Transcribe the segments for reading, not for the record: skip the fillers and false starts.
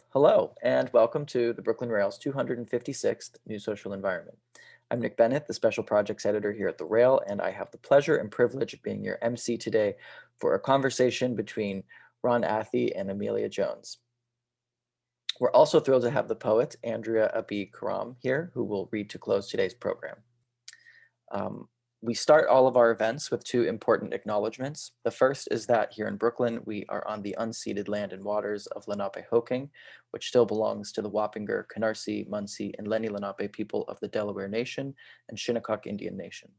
Hello, and welcome to the Brooklyn Rail's 256th New Social Environment. I'm Nick Bennett, the Special Projects Editor here at the Rail, and I have the pleasure and privilege of being your MC today for a conversation between Ron Athey and Amelia Jones. We're also thrilled to have the poet, Andrea Abi-Karam, here, who will read to close today's program. We start all of our events with two important acknowledgements. The first is that here in Brooklyn, we are on the unceded land and waters of Lenape-Hoking, which still belongs to the Wappinger, Canarsie, Munsee, and Lenni Lenape people of the Delaware Nation and Shinnecock Indian Nation.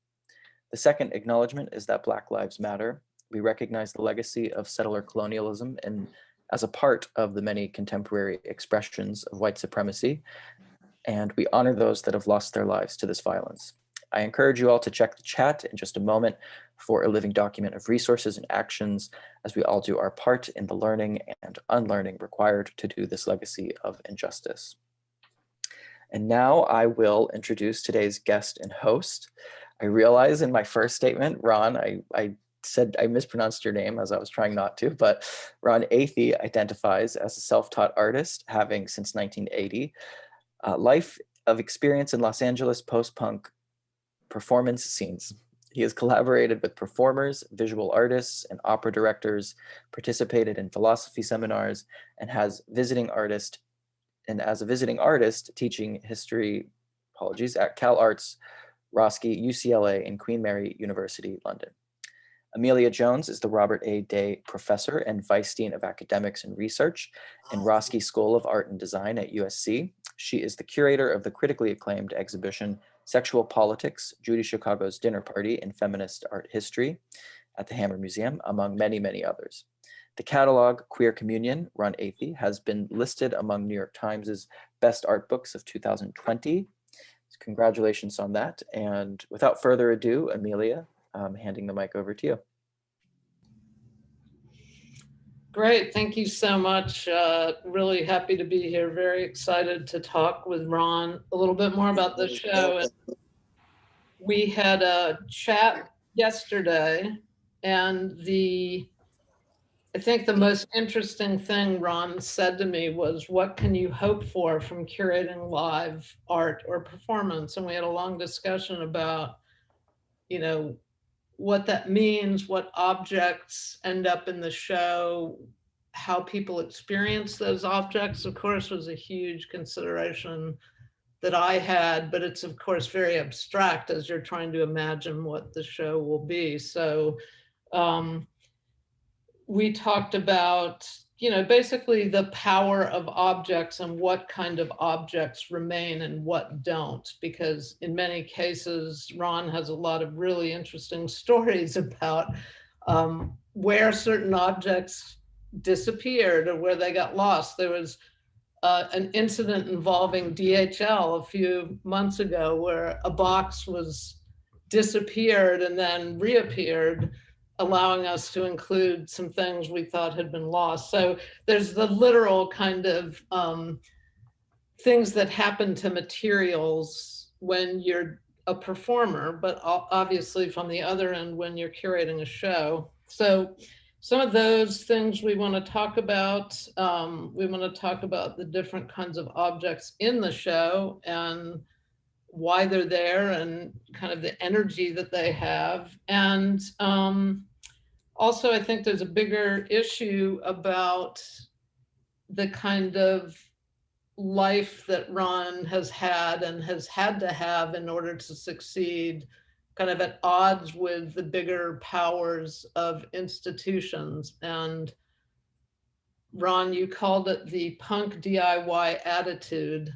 The second acknowledgement is that Black Lives Matter. We recognize the legacy of settler colonialism and as a part of the many contemporary expressions of white supremacy, and we honor those that have lost their lives to this violence. I encourage you all to check the chat in just a moment for a living document of resources and actions as we all do our part in the learning and unlearning required to do this legacy of injustice. And now I will introduce today's guest and host. I realize in my first statement, Ron, I said I mispronounced your name as I was trying not to, but Ron Athey identifies as a self-taught artist, having since 1980, life of experience in Los Angeles post-punk performance scenes. He has collaborated with performers, visual artists, and opera directors, participated in philosophy seminars, and as a visiting artist teaching history, at Cal Arts, Roski, UCLA, and Queen Mary University, London. Amelia Jones is the Robert A. Day Professor and Vice Dean of Academics and Research in Roski School of Art and Design at USC. She is the curator of the critically acclaimed exhibition Sexual Politics, Judy Chicago's Dinner Party in Feminist Art History at the Hammer Museum, among many, many others. The catalog Queer Communion, Ron Athey, has been listed among New York Times' best art books of 2020. Congratulations on that. And without further ado, Amelia, I'm handing the mic over to you. Great, thank you so much. Really happy to be here. Very excited to talk with Ron a little bit more about the show. And we had a chat yesterday, and I think the most interesting thing Ron said to me was, what can you hope for from curating live art or performance? And we had a long discussion about, what that means, what objects end up in the show, how people experience those objects, of course, was a huge consideration that I had, but it's of course very abstract as you're trying to imagine what the show will be. So we talked about, basically the power of objects and what kind of objects remain and what don't, because in many cases, Ron has a lot of really interesting stories about where certain objects disappeared or where they got lost. There was an incident involving DHL a few months ago where a box was disappeared and then reappeared, allowing us to include some things we thought had been lost. So there's the literal kind of things that happen to materials when you're a performer, but obviously from the other end when you're curating a show. So some of those things we want to talk about. We want to talk about the different kinds of objects in the show and why they're there and kind of the energy that they have. And also, I think there's a bigger issue about the kind of life that Ron has had and has had to have in order to succeed, kind of at odds with the bigger powers of institutions. And Ron, you called it the punk DIY attitude,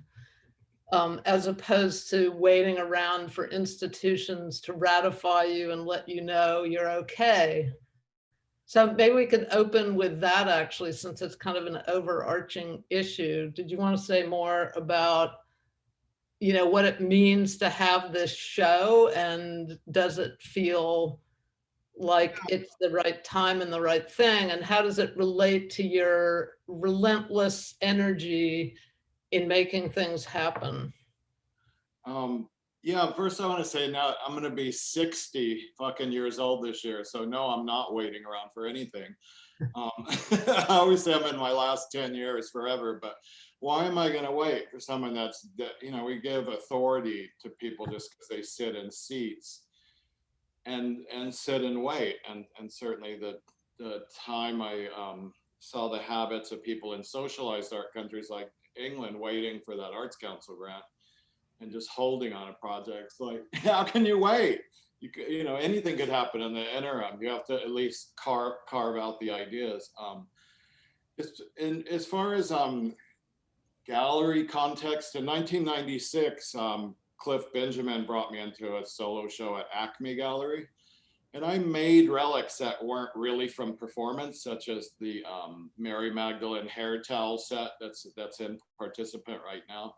as opposed to waiting around for institutions to ratify you and let you know you're okay. So maybe we could open with that, actually, since it's kind of an overarching issue. Did you want to say more about, what it means to have this show, and does it feel like it's the right time and the right thing? And how does it relate to your relentless energy in making things happen? Yeah, first I want to say now I'm going to be 60 fucking years old this year. So no, I'm not waiting around for anything. I always say I'm in my last 10 years forever, but why am I going to wait for someone that, we give authority to people just because they sit in seats and sit and wait. And certainly the time I saw the habits of people in socialized art countries like England waiting for that Arts Council grant and just holding on a project. It's like, how can you wait? Anything could happen in the interim. You have to at least carve out the ideas. As far as gallery context, in 1996, Cliff Benjamin brought me into a solo show at Acme Gallery. And I made relics that weren't really from performance, such as the Mary Magdalene hair towel set that's in participant right now.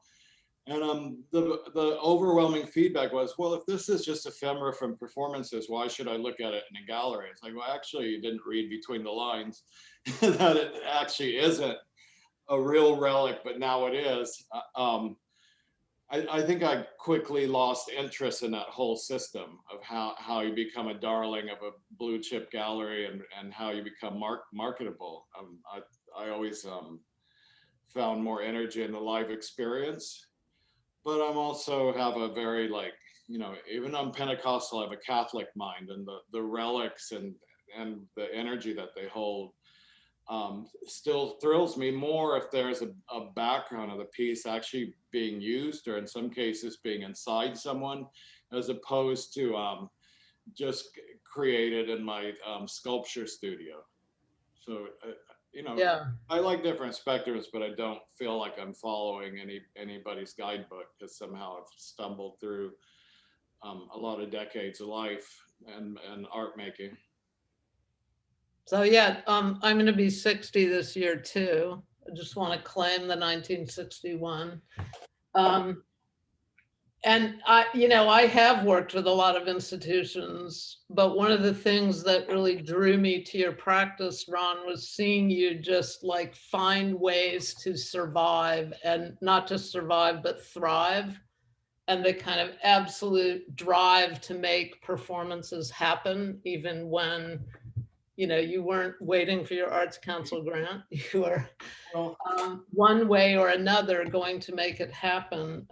And the overwhelming feedback was, well, if this is just ephemera from performances, why should I look at it in a gallery? It's like, well, actually, you didn't read between the lines that it actually isn't a real relic, but now it is. I think I quickly lost interest in that whole system of how you become a darling of a blue chip gallery and how you become marketable. I always found more energy in the live experience, but I'm also have a very even I'm Pentecostal, I have a Catholic mind, and the relics and the energy that they hold still thrills me more if there's a background of the piece actually being used, or in some cases being inside someone, as opposed to just created in my sculpture studio. So, Yeah. I like different spectrums, but I don't feel like I'm following anybody's guidebook, because somehow I've stumbled through a lot of decades of life and art making. So yeah, I'm going to be 60 this year too. I just want to claim the 1961. And I have worked with a lot of institutions, but one of the things that really drew me to your practice, Ron, was seeing you just like find ways to survive, and not just survive, but thrive. And the kind of absolute drive to make performances happen, even when you weren't waiting for your Arts Council grant. You were Well, one way or another going to make it happen.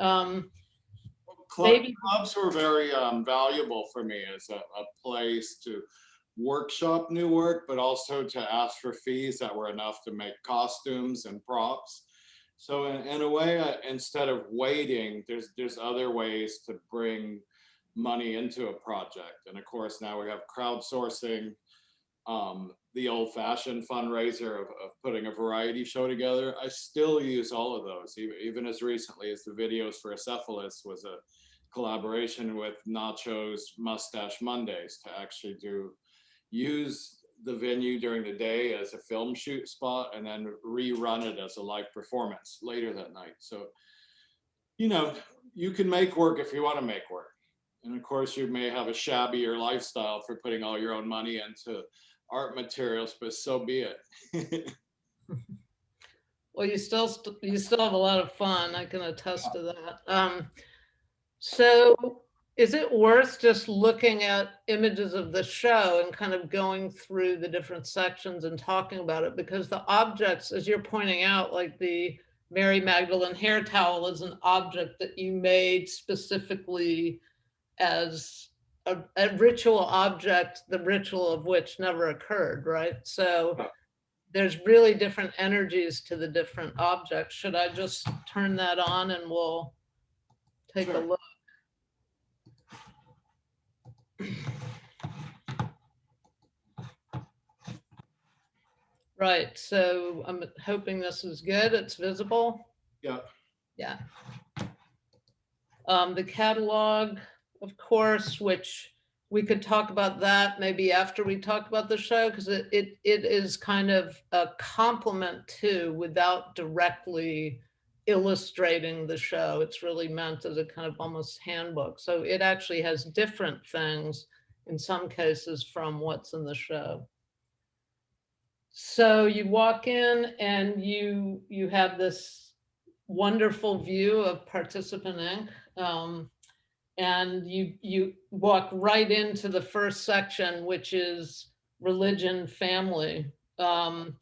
Maybe. clubs were very valuable for me as a place to workshop new work, but also to ask for fees that were enough to make costumes and props. So in a way, instead of waiting, there's other ways to bring money into a project. And of course, now we have crowdsourcing, the old-fashioned fundraiser of putting a variety show together. I still use all of those, even as recently as the videos for Acephalous was a collaboration with Nacho's Mustache Mondays to actually use the venue during the day as a film shoot spot and then rerun it as a live performance later that night. So, you can make work if you want to make work. And of course, you may have a shabbier lifestyle for putting all your own money into art materials, but so be it. Well, you still have a lot of fun. I can attest to that. So is it worth just looking at images of the show and kind of going through the different sections and talking about it? Because the objects, as you're pointing out, like the Mary Magdalene hair towel is an object that you made specifically as a ritual object, the ritual of which never occurred, right? So there's really different energies to the different objects. Should I just turn that on and we'll take a look? Right, so I'm hoping this is good. It's visible. Yeah. Yeah. The catalog, of course, which we could talk about that maybe after we talk about the show, because it is kind of a complement to, without directly illustrating the show. It's really meant as a kind of almost handbook. So it actually has different things in some cases from what's in the show. So you walk in and you have this wonderful view of Participant Inc. And you walk right into the first section, which is religion, family. What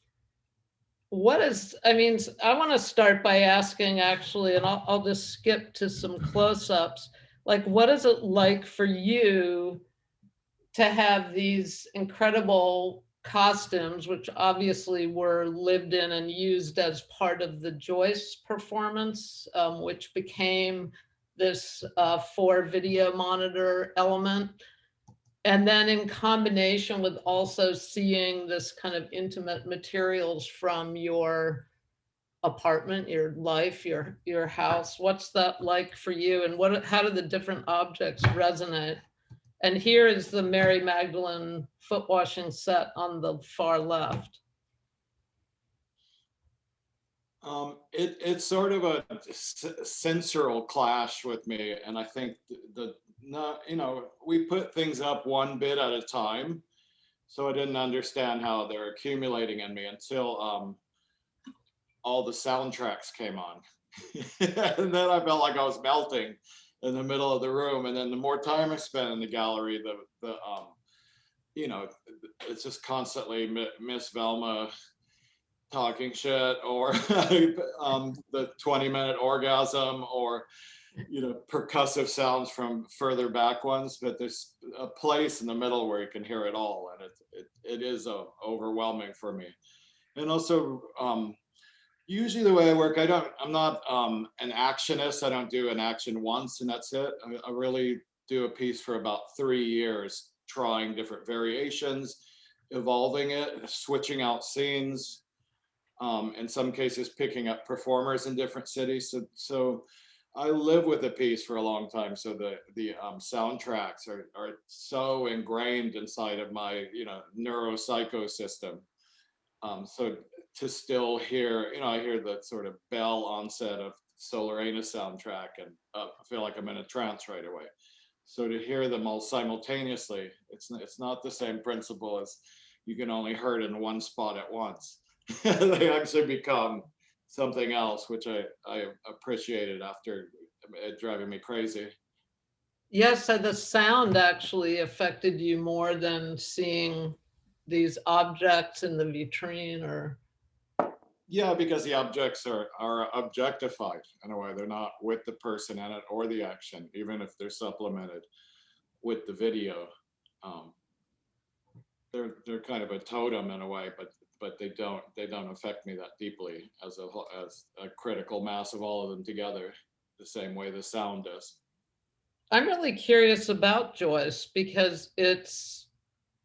is, I mean, I want to start by asking actually, and I'll just skip to some close-ups. Like, what is it like for you to have these incredible costumes, which obviously were lived in and used as part of the Joyce performance, which became this 4 video monitor element. And then in combination with also seeing this kind of intimate materials from your apartment, your life, your house. What's that like for you? And how do the different objects resonate? And here is the Mary Magdalene foot washing set on the far left. It's sort of a sensorial clash with me, and I think we put things up one bit at a time, so I didn't understand how they're accumulating in me until all the soundtracks came on, and then I felt like I was melting in the middle of the room. And then the more time I spent in the gallery, it's just constantly Miss Velma talking shit, or the 20-minute orgasm, or percussive sounds from further back ones. But there's a place in the middle where you can hear it all, and it is overwhelming for me. And also, usually the way I work, I'm not an actionist. I don't do an action once and that's it. I really do a piece for about 3 years, trying different variations, evolving it, switching out scenes, in some cases picking up performers in different cities. So I live with a piece for a long time. So the soundtracks are so ingrained inside of my neuropsycho system. So to still hear, I hear the sort of bell onset of Solarena soundtrack, and I feel like I'm in a trance right away. So to hear them all simultaneously, it's not the same principle as you can only hear it in one spot at once. They actually become something else, which I appreciated after it driving me crazy. Yes, so the sound actually affected you more than seeing these objects in the vitrine, or? Yeah, because the objects are objectified in a way. They're not with the person in it or the action, even if they're supplemented with the video. They're kind of a totem in a way, but they don't affect me that deeply as a critical mass of all of them together, the same way the sound does. I'm really curious about Joyce because it's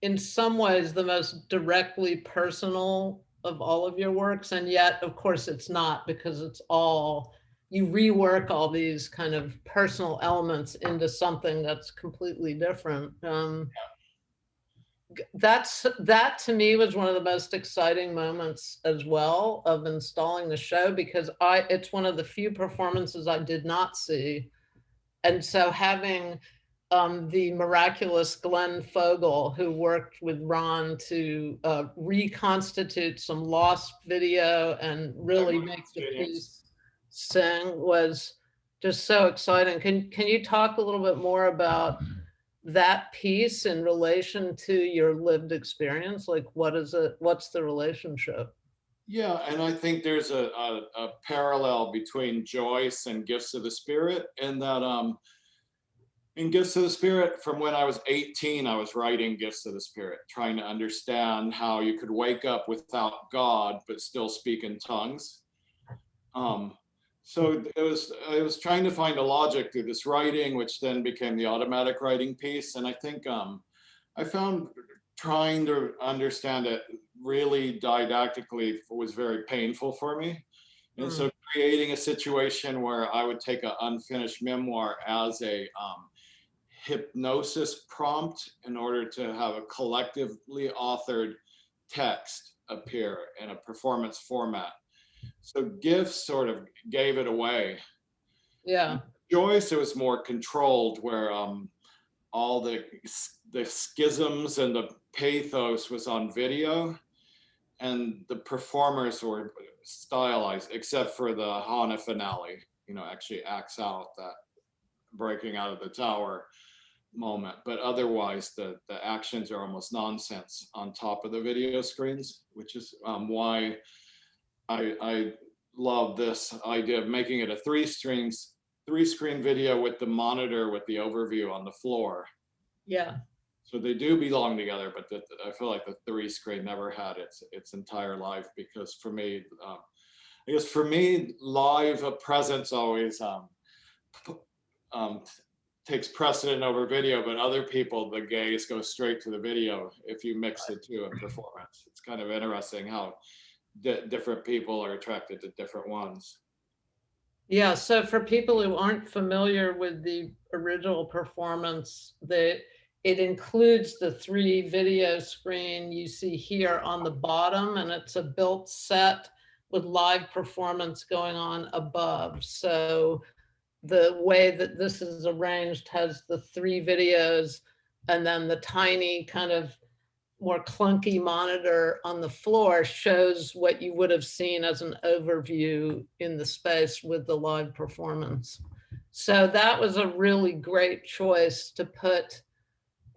in some ways the most directly personal of all of your works, and yet of course it's not, because it's all, you rework all these kind of personal elements into something that's completely different. That to me was one of the most exciting moments as well of installing the show, because it's one of the few performances I did not see. And so having the miraculous Glenn Fogel, who worked with Ron to reconstitute some lost video and really make the piece sing, was just so exciting. Can you talk a little bit more about that piece in relation to your lived experience? Like, what is it? What's the relationship? Yeah, and I think there's a parallel between Joyce and Gifts of the Spirit, in that in Gifts of the Spirit, from when I was 18, I was writing Gifts of the Spirit, trying to understand how you could wake up without God but still speak in tongues. So I was trying to find a logic through this writing, which then became the automatic writing piece. And I think I found trying to understand it really didactically was very painful for me. And so creating a situation where I would take an unfinished memoir as a hypnosis prompt in order to have a collectively authored text appear in a performance format. So Gifts sort of gave it away. Yeah. Joyce, it was more controlled, where all the schisms and the pathos was on video, and the performers were stylized, except for the Hana finale, actually acts out that breaking out of the tower. moment, but otherwise the actions are almost nonsense on top of the video screens, which is why I love this idea of making it a three screen video with the monitor with the overview on the floor. Yeah. So they do belong together, but I feel like the three screen never had its entire life, because for me, I guess for me, live presence always takes precedent over video, but other people, the gaze goes straight to the video if you mix the two in performance. It's kind of interesting how different people are attracted to different ones. Yeah, so for people who aren't familiar with the original performance, it includes the 3 video screen you see here on the bottom, and it's a built set with live performance going on above. So the way that this is arranged has the 3 videos and then the tiny kind of more clunky monitor on the floor shows what you would have seen as an overview in the space with the live performance. So that was a really great choice to put,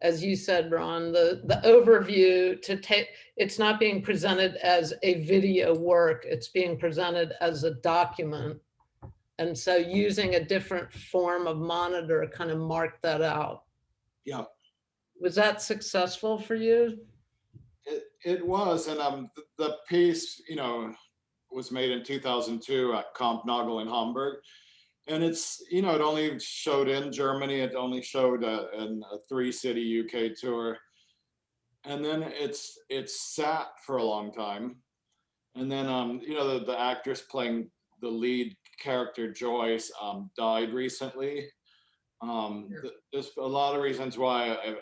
as you said, Ron, the overview to take. It's not being presented as a video work, it's being presented as a document. And so using a different form of monitor kind of marked that out. Yeah. Was that successful for you? It was, and the piece, was made in 2002 at Kampnagel in Hamburg, and it's, it only showed in Germany. It only showed in a 3-city UK tour, and then it's sat for a long time, and then the actress playing the lead character Joyce died recently. There's a lot of reasons why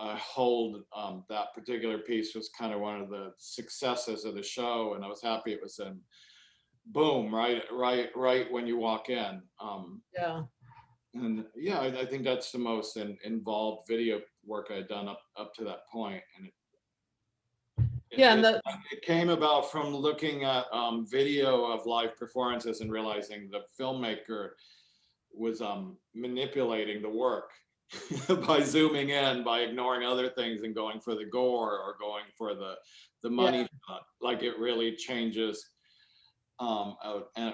I hold that particular piece was kind of one of the successes of the show, and I was happy it was in boom right when you walk in. Yeah. And yeah, I think that's the most involved video work I'd done up to that point, and it came about from looking at video of live performances and realizing the filmmaker was manipulating the work by zooming in, by ignoring other things and going for the gore or going for the money shot. Like, it really changes. And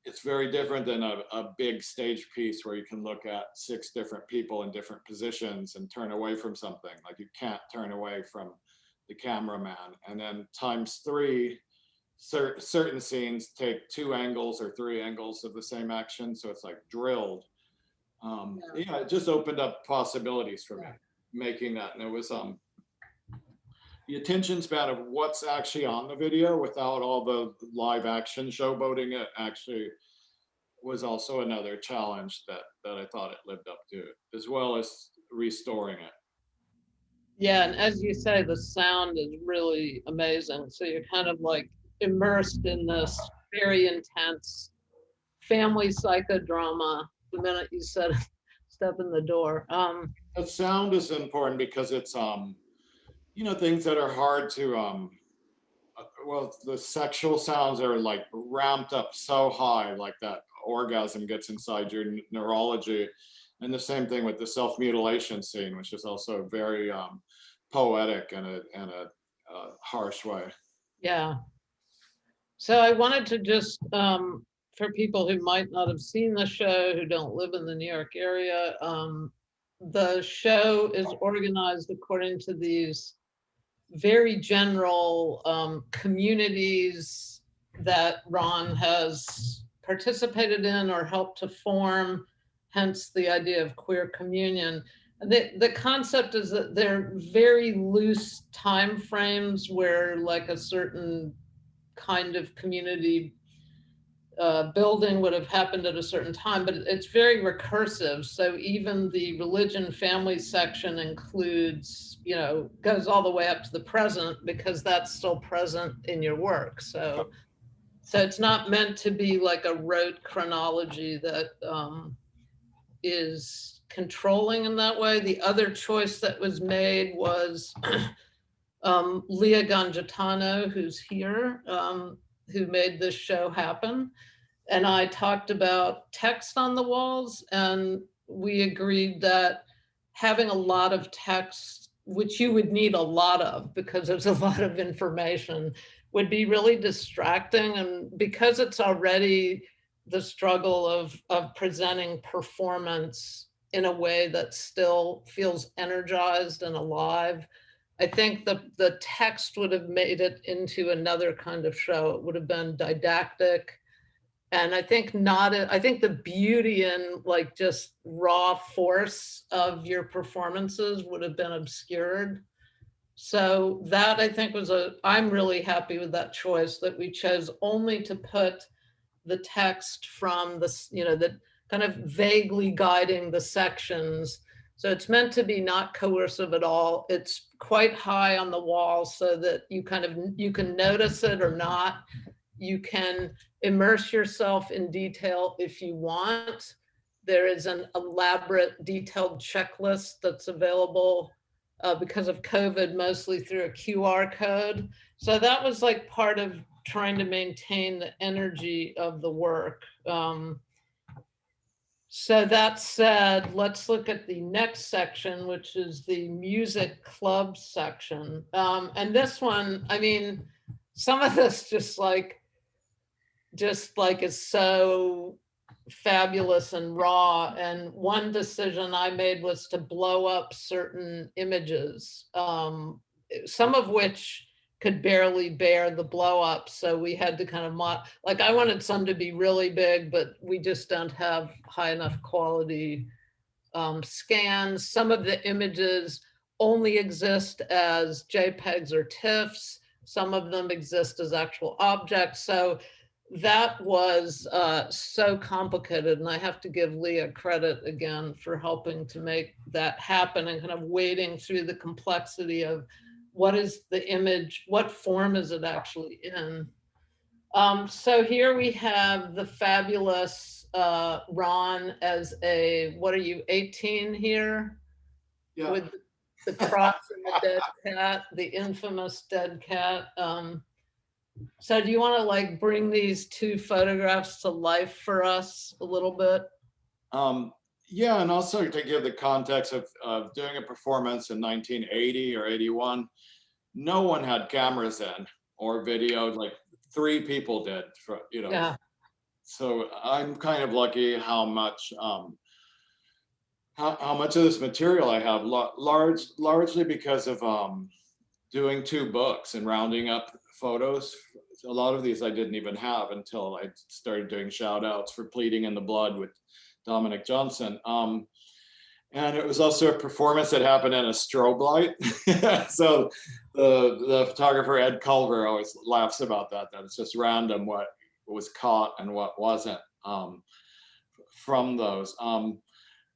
it's very different than a big stage piece where you can look at 6 different people in different positions and turn away from something. Like, you can't turn away from the cameraman. And then ×3, certain scenes take 2 angles or 3 angles of the same action, so it's like drilled. It just opened up possibilities for me making that, and it was the attention span of what's actually on the video without all the live action showboating. It actually was also another challenge that I thought it lived up to, as well as restoring it. Yeah, and as you say, the sound is really amazing. So you're kind of like immersed in this very intense family psychodrama the minute you said step in the door. The sound is important because it's things that are hard to well, the sexual sounds are like ramped up so high, like that orgasm gets inside your neurology. And the same thing with the self-mutilation scene, which is also very poetic in a harsh way. Yeah. So I wanted to just, for people who might not have seen the show, who don't live in the New York area, the show is organized according to these very general communities that Ron has participated in or helped to form, hence the idea of queer communion. The concept is that they're very loose time frames where like a certain kind of community building would have happened at a certain time, but it's very recursive. So even the religion family section includes, goes all the way up to the present, because that's still present in your work. So it's not meant to be like a rote chronology that is controlling in that way. The other choice that was made was Leah Ganjatano, who's here, who made this show happen. And I talked about text on the walls, and we agreed that having a lot of text, which you would need a lot of because there's a lot of information, would be really distracting. And because it's already the struggle of presenting performance in a way that still feels energized and alive, I think the text would have made it into another kind of show. It would have been didactic. And I think I think the beauty and like just raw force of your performances would have been obscured. So that I think I'm really happy with that choice, that we chose only to put the text from the, the kind of vaguely guiding the sections. So it's meant to be not coercive at all. It's quite high on the wall so that you can notice it or not. You can immerse yourself in detail if you want. There is an elaborate detailed checklist that's available because of COVID, mostly through a QR code. So that was like part of trying to maintain the energy of the work. So that said, let's look at the next section, which is the music club section. And this one, I mean, some of this just like is so fabulous and raw. And one decision I made was to blow up certain images, some of which could barely bear the blow up. So we had to kind of like I wanted some to be really big, but we just don't have high enough quality scans. Some of the images only exist as JPEGs or TIFFs. Some of them exist as actual objects. So that was so complicated, and I have to give Leah credit again for helping to make that happen and kind of wading through the complexity of what is the image, what form is it actually in. So here we have the fabulous Ron as what are you, 18 here? Yeah. With the cross and the dead cat, the infamous dead cat. So do you want to like bring these two photographs to life for us a little bit? Yeah, and also to give the context of doing a performance in 1980 or 81, no one had cameras then or video, like 3 people did, Yeah. So I'm kind of lucky how much how much of this material I have, largely because of doing 2 books and rounding up photos. A lot of these I didn't even have until I started doing shout outs for Pleading in the Blood with Dominic Johnson. And it was also a performance that happened in a strobe light. So the photographer Ed Culver always laughs about that it's just random what was caught and what wasn't from those.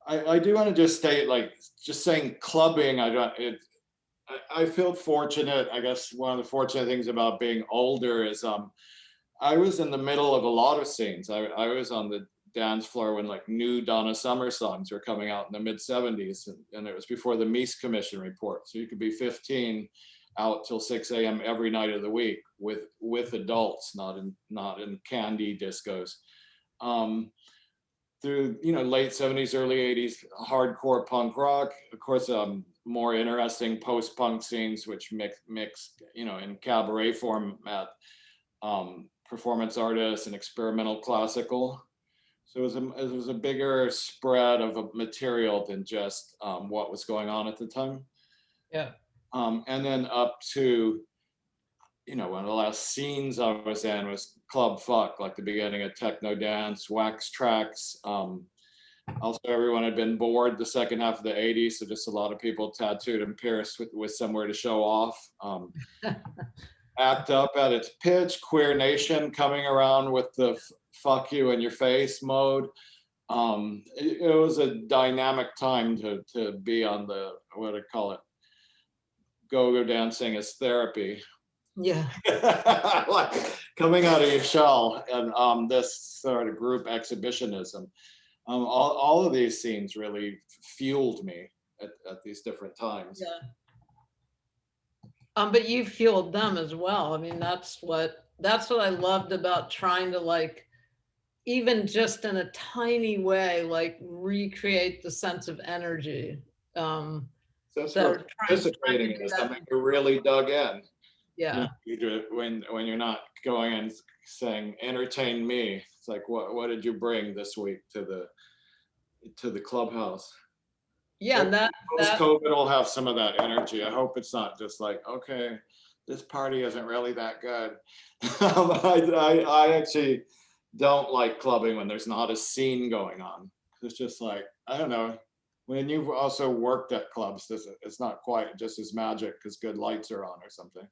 I do want to just state, like, just saying clubbing, I feel fortunate. I guess one of the fortunate things about being older is I was in the middle of a lot of scenes. I was on the dance floor when like new Donna Summer songs were coming out in the mid 70s, and it was before the Mies Commission report. So you could be 15 out till 6 a.m. every night of the week with adults, not in candy discos. Through late 70s, early 80s, hardcore punk rock, of course, more interesting post-punk scenes which mix in cabaret format, performance artists and experimental classical. So it was a bigger spread of material than just what was going on at the time. Yeah. And then up to, one of the last scenes I was in was Club Fuck, like the beginning of Techno Dance, Wax Tracks. Also, everyone had been bored the second half of the 80s, so just a lot of people tattooed and pierced with somewhere to show off. Act Up at its pitch, Queer Nation coming around with the fuck you in your face mode. It was a dynamic time to be on the, what do I call it, go-go dancing as therapy. Yeah. Like coming out of your shell, and this sort of group exhibitionism. All of these scenes really fueled me at these different times. Yeah. But you fueled them as well. I mean, that's what I loved about trying to, like, even just in a tiny way, like recreate the sense of energy. So that's So what participating is. I mean, you're really dug in. yeah. You do it when you're not going and saying, entertain me. It's like, what did you bring this week to the clubhouse? Yeah, and that Post-COVID will have some of that energy. I hope it's not just like, okay, this party isn't really that good. I actually don't like clubbing when there's not a scene going on. It's just like, I don't know. When you've also worked at clubs, it's not quite just as magic because good lights are on or something.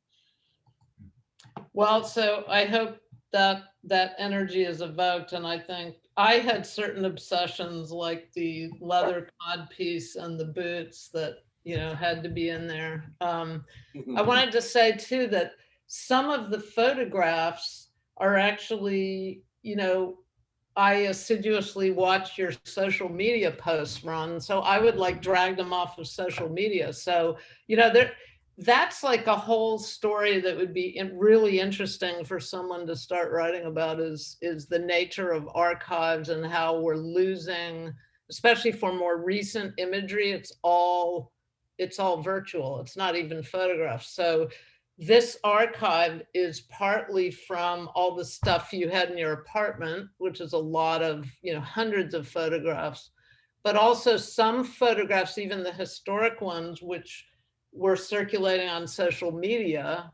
well, so I hope that that energy is evoked. And I think I had certain obsessions like the leather codpiece and the boots that, had to be in there. I wanted to say too that some of the photographs are actually, I assiduously watch your social media posts, Ron. So I would like drag them off of social media. So, that's like a whole story that would be really interesting for someone to start writing about is the nature of archives and how we're losing, especially for more recent imagery. It's all virtual. It's not even photographs. So this archive is partly from all the stuff you had in your apartment, which is a lot of, hundreds of photographs, but also some photographs, even the historic ones, which were circulating on social media.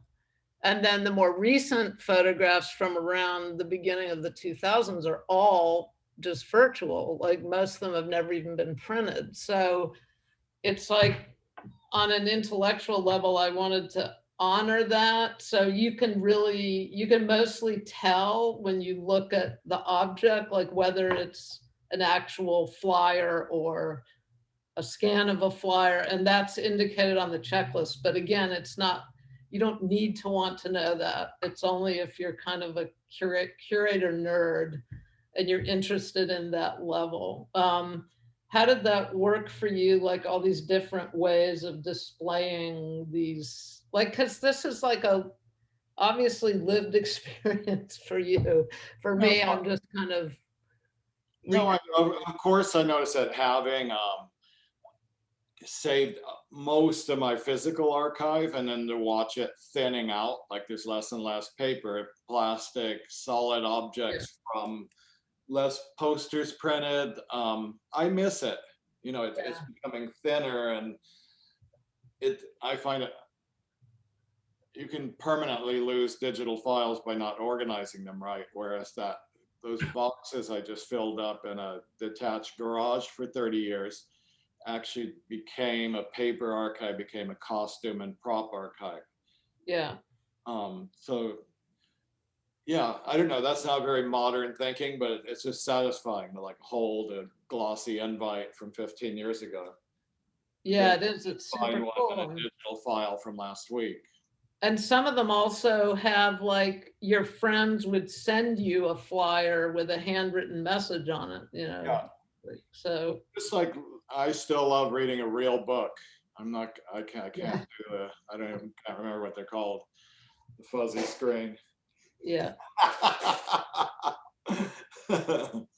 And then the more recent photographs from around the beginning of the 2000s are all just virtual. Like most of them have never even been printed. So it's like on an intellectual level, I wanted to honor that. So you can mostly tell when you look at the object, like whether it's an actual flyer or a scan of a flyer, and that's indicated on the checklist. But again, it's not, you don't need to want to know that. It's only if you're kind of a curator nerd and you're interested in that level. How did that work for you? Like all these different ways of displaying these, like, because this is like a obviously lived experience for you. For me, I'm just kind of. No, of course I noticed that having saved most of my physical archive and then to watch it thinning out, like there's less and less paper, plastic, solid objects from less posters printed. I miss it. It's becoming thinner, and I find it, you can permanently lose digital files by not organizing them right. Whereas those boxes I just filled up in a detached garage for 30 years actually became a paper archive, became a costume and prop archive. Yeah. So yeah, I don't know. That's not very modern thinking, but it's just satisfying to like hold a glossy invite from 15 years ago. Yeah, it is. It's super Find one cool. in a digital file from last week. And some of them also have like your friends would send you a flyer with a handwritten message on it, Yeah. So Just like I still love reading a real book. I can't Yeah. do can't remember what they're called. The fuzzy screen. Yeah.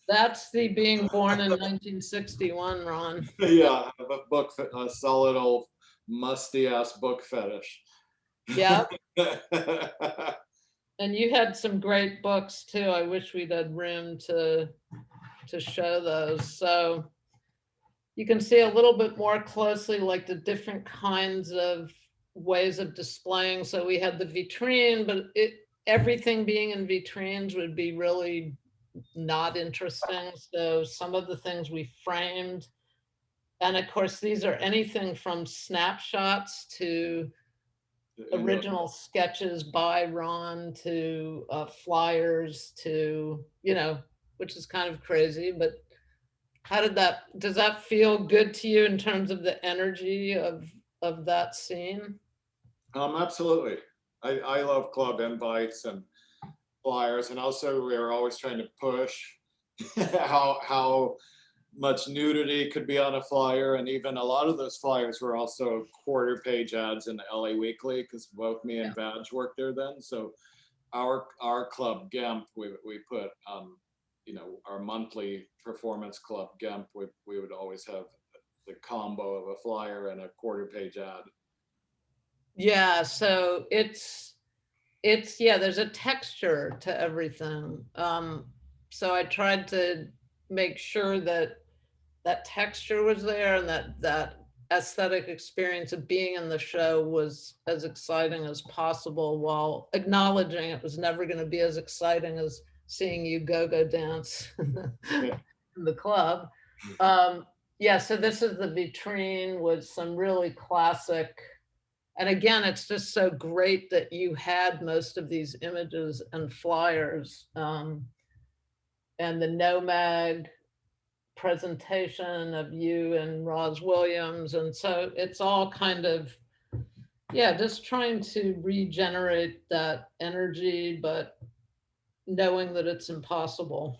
That's the being born in 1961, Ron. Yeah, I have a solid old musty ass book fetish. Yeah. And you had some great books too. I wish we'd had room to show those. So you can see a little bit more closely like the different kinds of ways of displaying. So we had the vitrine, but everything being in vitrines would be really not interesting. So some of the things we framed, and of course, these are anything from snapshots to original sketches by Ron to flyers to, which is kind of crazy, but does that feel good to you in terms of the energy of that scene? Absolutely. I love club invites and flyers, and also we are always trying to push how much nudity could be on a flyer, and even a lot of those flyers were also quarter-page ads in the LA Weekly because both me and Badge worked there then. So our club GEMP, we put our monthly performance club GEMP. We would always have the combo of a flyer and a quarter-page ad. Yeah, so it's yeah, there's a texture to everything. So I tried to make sure that that texture was there, and that aesthetic experience of being in the show was as exciting as possible, while acknowledging it was never going to be as exciting as seeing you go dance Yeah. in the club. Yeah, so this is the vitrine with some really classic, and again, it's just so great that you had most of these images and flyers, and the Nomad presentation of you and Roz Williams. And so it's all kind of, yeah, just trying to regenerate that energy, but knowing that it's impossible.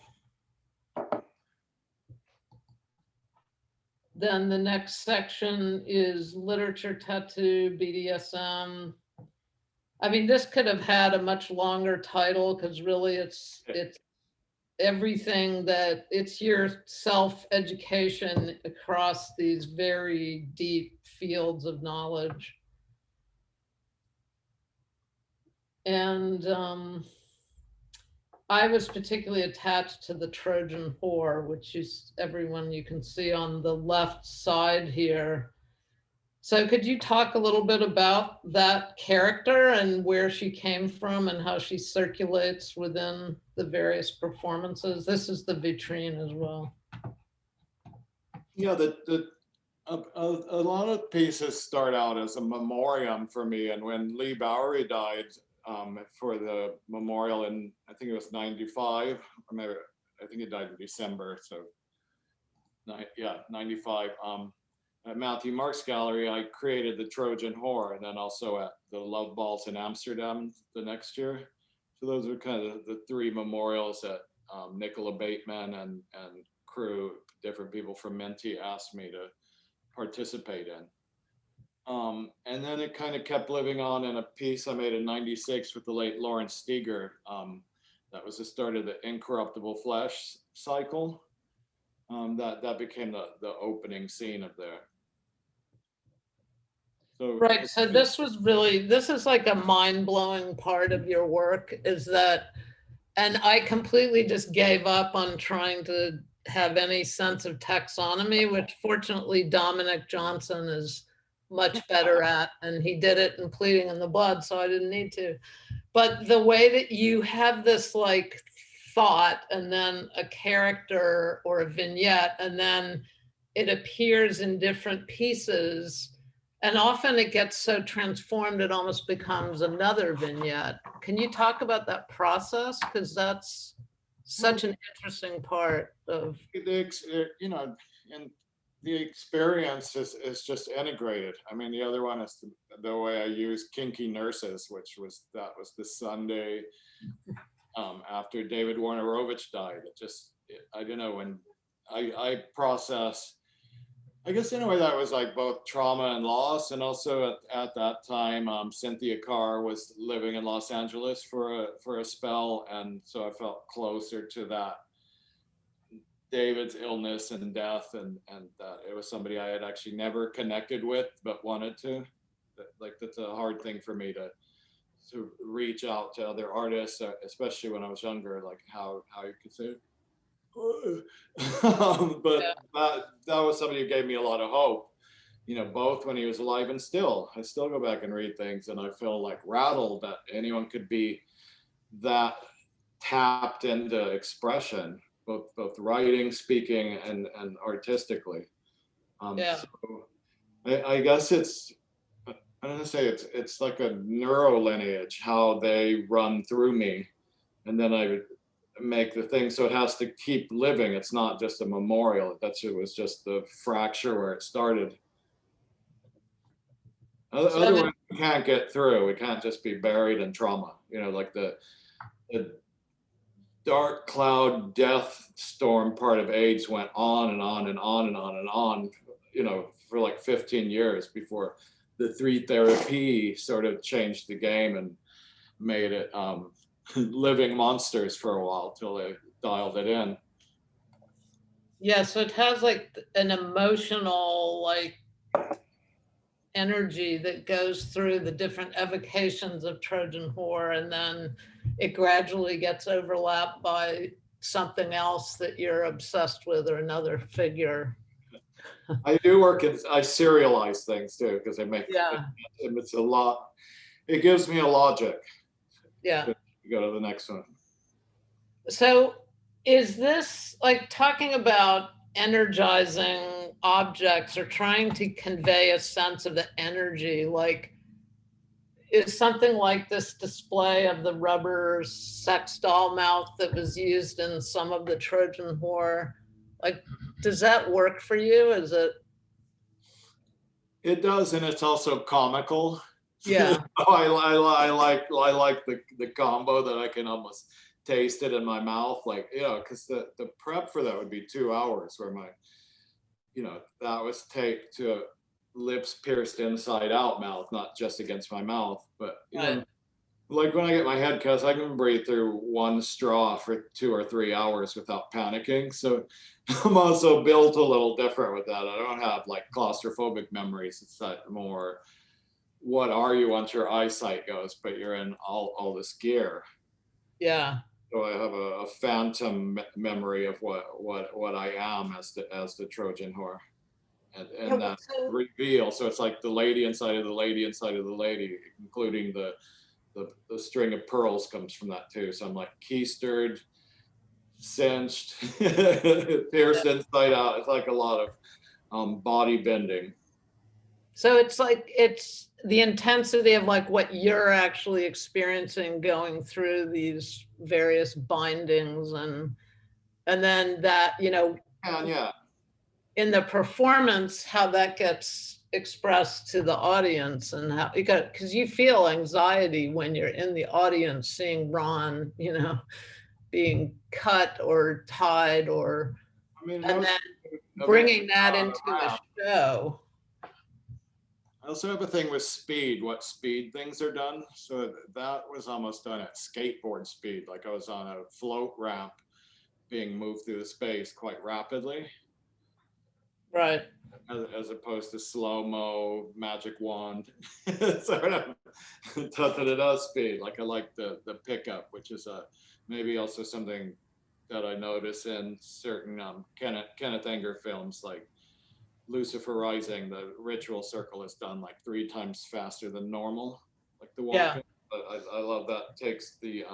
Then the next section is literature, tattoo, BDSM. I mean, this could have had a much longer title, because really it's everything that it's your self-education across these very deep fields of knowledge. And I was particularly attached to the Trojan whore, which is everyone you can see on the left side here. So could you talk a little bit about that character and where she came from and how she circulates within the various performances? This is the vitrine as well. Yeah, a lot of pieces start out as a memoriam for me, and when Lee Bowery died, for the memorial in, I think it was 95, or maybe, I think he died in December, so yeah, 95. At Matthew Marks Gallery, I created the Trojan whore, and then also at the Love Balls in Amsterdam the next year. So those are kind of the three memorials that Nicola Bateman and crew, different people from Menti, asked me to participate in. And then it kind of kept living on in a piece I made in '96 with the late Lawrence Steger. That was the start of the Incorruptible Flesh cycle. That became the opening scene of there. So, right. So this is like a mind-blowing part of your work, is that, and I completely just gave up on trying to have any sense of taxonomy, which fortunately Dominic Johnson is much better at, and he did it in Pleading in the Blood, so I didn't need to. But the way that you have this like thought, and then a character or a vignette, and then it appears in different pieces, and often it gets so transformed it almost becomes another vignette. Can you talk about that process? Because that's such an interesting part of, you know, and the experience is just integrated. I mean, the other one is the way I use Kinky Nurses, which was the Sunday after David Warnerovich died. I don't know, when I process, I guess in a way that was like both trauma and loss. And also at that time, Cynthia Carr was living in Los Angeles for a spell. And so I felt closer to that, David's illness and death, and that it was somebody I had actually never connected with, but wanted to. Like, that's a hard thing for me to reach out to other artists, especially when I was younger, like how you could say it. But yeah, that was somebody who gave me a lot of hope, you know, both when he was alive and still. I still go back and read things and I feel like rattled that anyone could be that tapped into expression, both writing, speaking, and artistically. yeah. So I guess I don't know, say it's like a neuro lineage, how they run through me, and then I would make the thing so it has to keep living. It's not just a memorial. It was just the fracture where it started. Otherwise, we can't get through. We can't just be buried in trauma. You know, like the dark cloud death storm part of AIDS went on and on and on and on and on, you know, for like 15 years before the 3 therapy sort of changed the game and made it living monsters for a while till they dialed it in. Yeah, so it has like an emotional like energy that goes through the different evocations of Trojan Horror, and then it gradually gets overlapped by something else that you're obsessed with or another figure. I do work in, I serialize things too, because I make, Yeah, it's a lot, it gives me a logic yeah. to go to the next one. So is this like talking about energizing objects or trying to convey a sense of the energy? Like, is something like this display of the rubber sex doll mouth that was used in some of the Trojan Horror, like, does that work for you? Is it? It does, and it's also comical. Yeah, I like the combo that I can almost taste it in my mouth, like, you know, because the prep for that would be 2 hours, where my, you know, that was taped to a lips pierced inside out mouth, not just against my mouth, but right. even like when I get my head cuts, I can breathe through one straw for 2 or 3 hours without panicking. So I'm also built a little different with that. I don't have like claustrophobic memories. It's that more, what are you once your eyesight goes, but you're in all this gear. Yeah. So I have a phantom memory of what I am as the Trojan Horror, Yeah, and that so, reveal. So it's like the lady inside of the lady inside of the lady, including the string of pearls comes from that too. So I'm like keistered, cinched, yeah. pierced inside out. It's like a lot of body bending. So it's like it's the intensity of like what you're actually experiencing going through these various bindings, and then that, you know, And yeah, in the performance, how that gets expressed to the audience, and how you got, because you feel anxiety when you're in the audience seeing Ron, you know, being cut or tied, or, I mean, and most then of it bringing that on into a a wrap. show. I also have a thing with speed, what speed things are done. So that was almost done at skateboard speed. Like I was on a float ramp being moved through the space quite rapidly, Right. as opposed to slow-mo magic wand sort of da-da-da-da speed. Like I like the pickup, which is maybe also something that I notice in certain Kenneth Anger films, like Lucifer Rising. The ritual circle is done like 3 times faster than normal, like the Yeah. walking. But I love that, takes the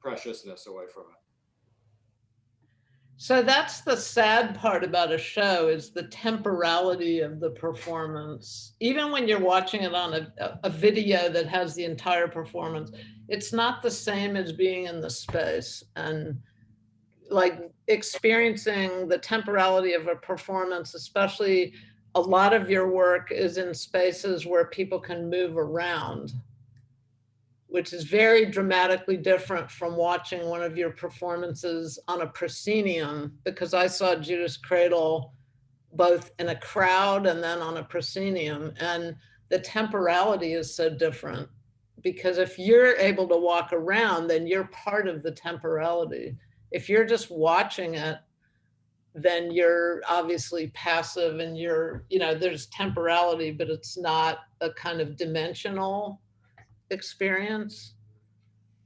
preciousness away from it. So that's the sad part about a show, is the temporality of the performance. Even when you're watching it on a video that has the entire performance, it's not the same as being in the space and like experiencing the temporality of a performance. Especially, a lot of your work is in spaces where people can move around, which is very dramatically different from watching one of your performances on a proscenium, because I saw Judas Cradle both in a crowd and then on a proscenium. And the temporality is so different, because if you're able to walk around, then you're part of the temporality. If you're just watching it, then you're obviously passive, and you're, you know, there's temporality, but it's not a kind of dimensional experience.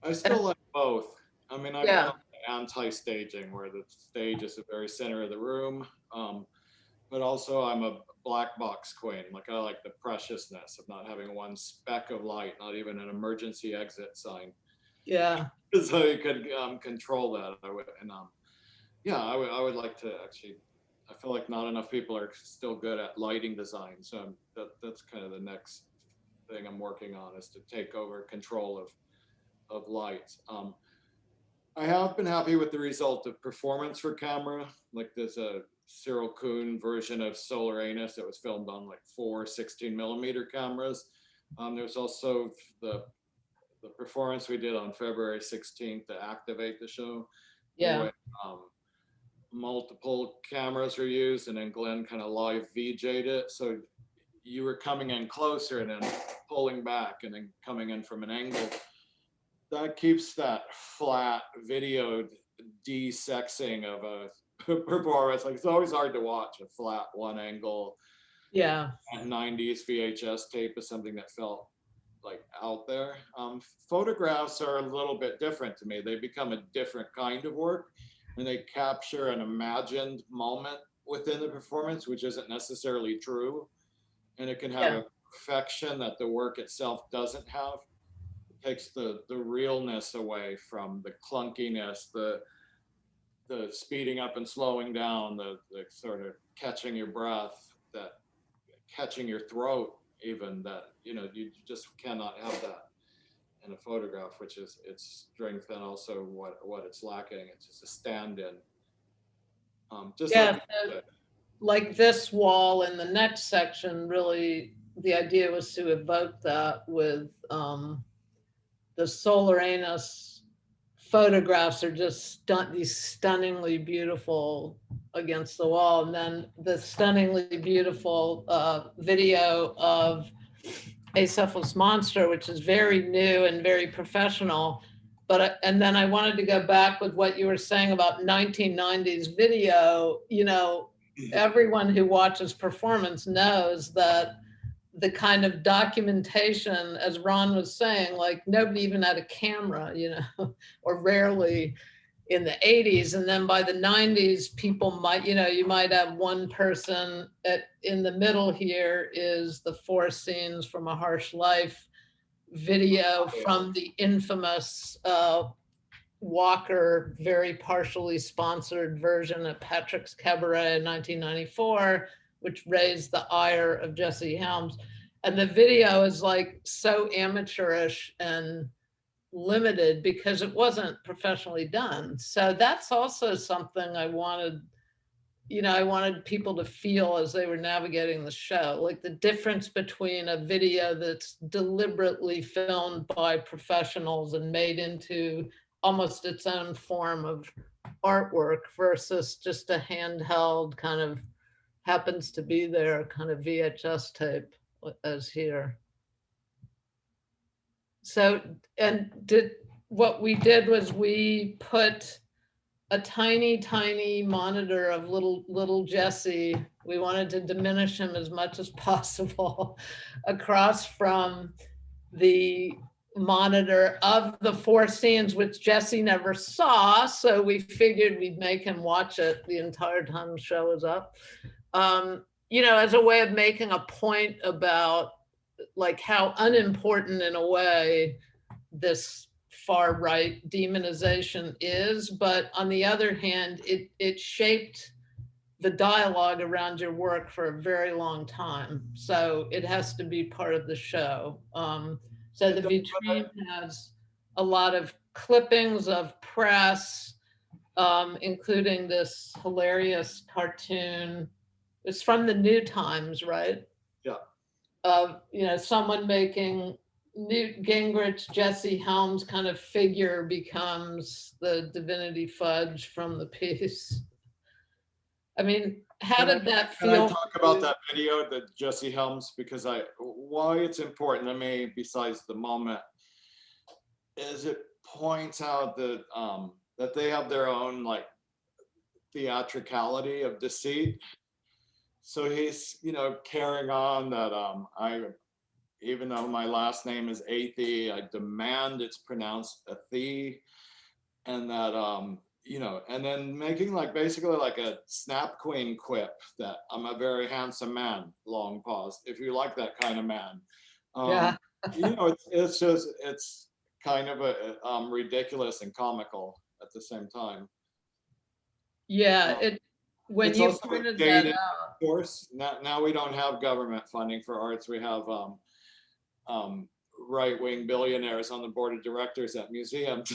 I And still like both. I mean, I've yeah, done anti-staging where the stage is the very center of the room. But also I'm a black box queen. Like I like the preciousness of not having one speck of light, not even an emergency exit sign. yeah. So you could control that. I would, and yeah, I would like to actually. I feel like not enough people are still good at lighting design. So that's kind of the next thing I'm working on, is to take over control of lights. I have been happy with the result of performance for camera. Like there's a Cyril Kuhn version of Solar Anus that was filmed on like 4 16mm cameras. There's also the performance we did on February 16th to activate the show, Yeah. where multiple cameras were used, and then Glenn kind of live VJ'd it. So you were coming in closer and then pulling back and then coming in from an angle. That keeps that flat video desexing of a performance. Like, it's always hard to watch a flat one angle Yeah. 90s VHS tape is something that felt like out there. Photographs are a little bit different to me. They become a different kind of work, and they capture an imagined moment within the performance, which isn't necessarily true. And it can have Yeah. a perfection that the work itself doesn't have. It takes the realness away from the clunkiness, the speeding up and slowing down, the sort of catching your breath, that catching your throat, even, that, you know, you just cannot have that in a photograph, which is its strength and also what it's lacking. It's just a stand-in. Just Yeah. like, Like this wall in the next section, really, the idea was to evoke that with the Solar Anus photographs are just these stunningly beautiful against the wall. And then the stunningly beautiful video of Acephalous Monster, which is very new and very professional. But, and then I wanted to go back with what you were saying about 1990s video. You know, everyone who watches performance knows that the kind of documentation, as Ron was saying, like nobody even had a camera, you know, or rarely in the 80s. And then by the 90s, people might, you know, you might have one person in the middle here is the 4 scenes from A Harsh Life video from the infamous Walker, very partially sponsored version at Patrick's Cabaret in 1994, which raised the ire of Jesse Helms. And the video is like so amateurish and limited because it wasn't professionally done. So that's also something I wanted, you know, I wanted people to feel as they were navigating the show, like the difference between a video that's deliberately filmed by professionals and made into almost its own form of artwork versus just a handheld kind of happens to be there kind of VHS tape as here. So, and what we did was we put a tiny, tiny monitor of little Jesse. We wanted to diminish him as much as possible across from the monitor of the 4 scenes, which Jesse never saw. So we figured we'd make him watch it the entire time the show was up. You know, as a way of making a point about like how unimportant in a way this far right demonization is, but on the other hand, it shaped the dialogue around your work for a very long time. So it has to be part of the show. So the vitrine has a lot of clippings of press, including this hilarious cartoon. It's from the New Times, right? yeah. Of, you know, someone making Newt Gingrich, Jesse Helms kind of figure becomes the divinity fudge from the piece. I mean, how did that feel? Can I talk about that video, the Jesse Helms, because why it's important to me, besides the moment, is it points out that that they have their own like theatricality of deceit. So he's, you know, carrying on that even though my last name is Athey, I demand it's pronounced Athey, and that you know, and then making like basically like a snap queen quip that I'm a very handsome man, long pause, if you like that kind of man. Yeah. You know, it's just, it's kind of a ridiculous and comical at the same time. Yeah, when It's you also pointed that dated, out. of course. Now we don't have government funding for arts. We have right-wing billionaires on the board of directors at museums,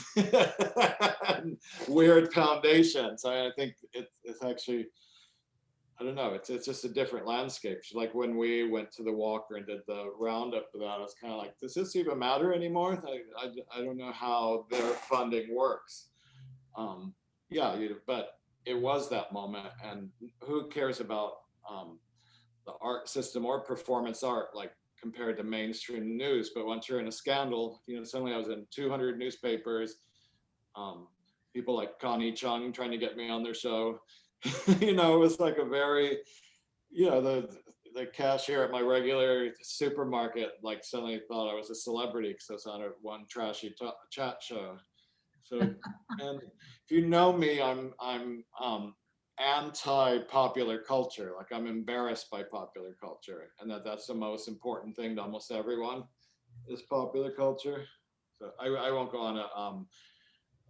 weird foundations. I think it's actually, I don't know, it's just a different landscape. Like when we went to the Walker and did the roundup of that, I was kind of like, does this even matter anymore? I don't know how their funding works. Yeah, but it was that moment, and who cares about the art system or performance art, like compared to mainstream news? But once you're in a scandal, you know, suddenly I was in 200 newspapers, people like Connie Chung trying to get me on their show, You know, it was like a very, you know, the cashier at my regular supermarket like suddenly thought I was a celebrity because I was on one trashy chat show. So, and if you know me, I'm anti-popular culture. Like I'm embarrassed by popular culture, and that's the most important thing to almost everyone is popular culture. So I won't go on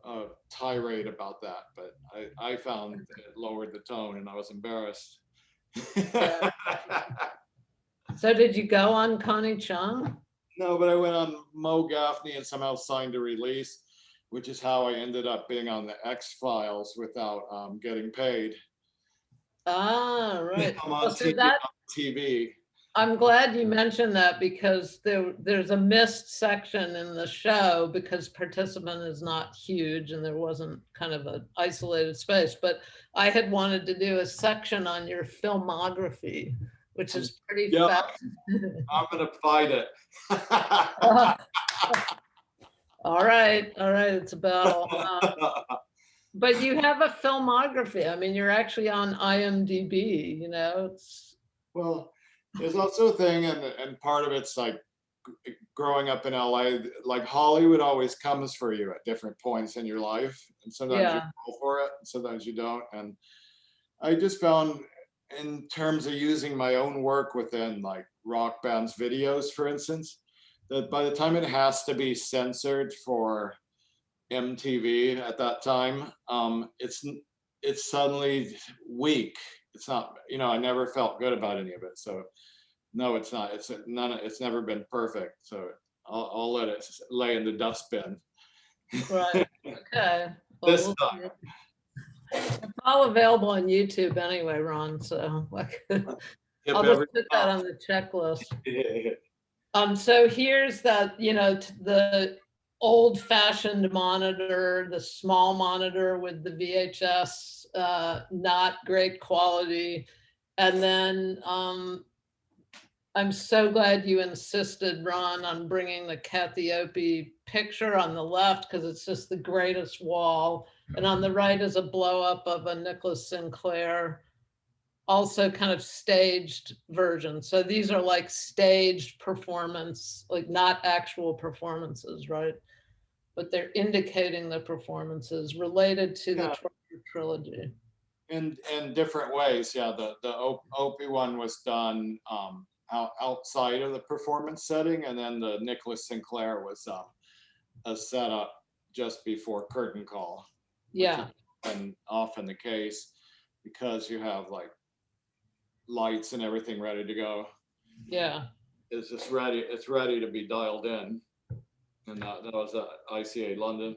a tirade about that, but I found it lowered the tone, and I was embarrassed. Yeah. So did you go on Connie Chung? No, but I went on Mo Gaffney and somehow signed a release, which is how I ended up being on the X-Files without getting paid. Ah, right. I'm on Well, so TV. that On TV. I'm glad you mentioned that because there's a missed section in the show because participant is not huge and there wasn't kind of an isolated space. But I had wanted to do a section on your filmography, which is pretty Yeah, fascinating. I'm gonna fight it. All right, it's a battle. But you have a filmography. I mean, you're actually on IMDb, you know, it's Well, there's also a thing, and part of it's like growing up in LA, like Hollywood always comes for you at different points in your life, and sometimes you yeah, go for it, and sometimes you don't. And I just found, in terms of using my own work within like rock bands videos, for instance, that by the time it has to be censored for MTV at that time, it's suddenly weak. It's not, you know, I never felt good about any of it. So no, it's not. It's none. It's never been perfect. So I'll let it lay in the dustbin. right. Okay. Well, This we'll time. see. It's all available on YouTube anyway, Ron. So like, Tip I'll just every put that on the checklist. time. So here's that, you know, the old-fashioned monitor, the small monitor with the VHS, not great quality. And then I'm so glad you insisted, Ron, on bringing the Cathiope picture on the left because it's just the greatest wall. And on the right is a blow up of a Nicholas Sinclair, also kind of staged version. So these are like staged performance, like not actual performances, right? But they're indicating the performances related to the Yeah, Torture trilogy. in different ways. Yeah, the Opie one was done outside of the performance setting, and then the Nicholas Sinclair was a setup just before curtain call, which Yeah, is often the case because you have like lights and everything ready to go. yeah. It's just ready. It's ready to be dialed in, and that was ICA London.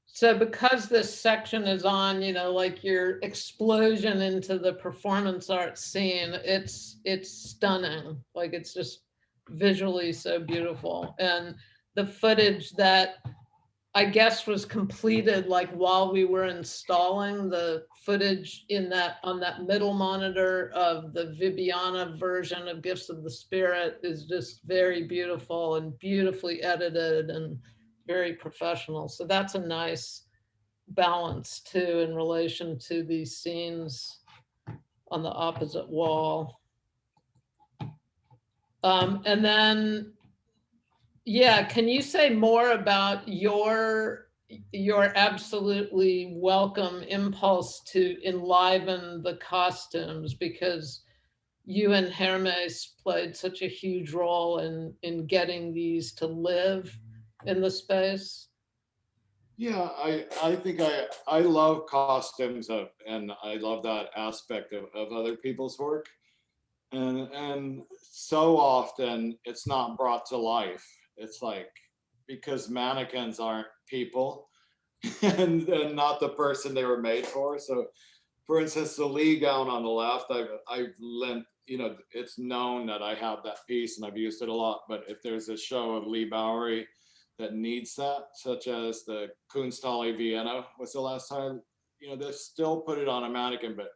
So because this section is on, you know, like your explosion into the performance art scene, it's stunning. Like it's just visually so beautiful. And the footage that I guess was completed like while we were installing the footage in that on that middle monitor of the Vibiana version of Gifts of the Spirit is just very beautiful and beautifully edited and very professional. So that's a nice balance too in relation to these scenes on the opposite wall. And then, yeah, can you say more about your absolutely welcome impulse to enliven the costumes because you and Hermes played such a huge role in getting these to live in the space? Yeah, I think I love costumes and I love that aspect of other people's work. And so often it's not brought to life. It's like because mannequins aren't people and not the person they were made for. So for instance, the Lee gown on the left, I've lent, you know, it's known that I have that piece and I've used it a lot. But if there's a show of Lee Bowery that needs that, such as the Kunsthalle Vienna was the last time, you know, they still put it on a mannequin, but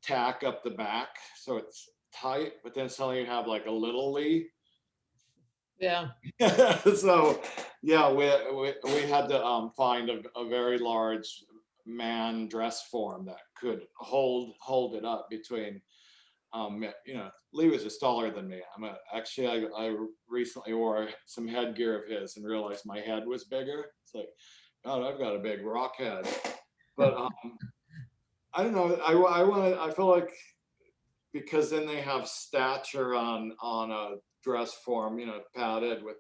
tack up the back so it's tight, but then suddenly you have like a little Lee. Yeah. So yeah, we had to find a very large man dress form that could hold it up between, Lee was just taller than me. I recently wore some headgear of his and realized my head was bigger. It's like, God, I've got a big rock head. But I don't know. I feel like, because then they have stature on a dress form, padded with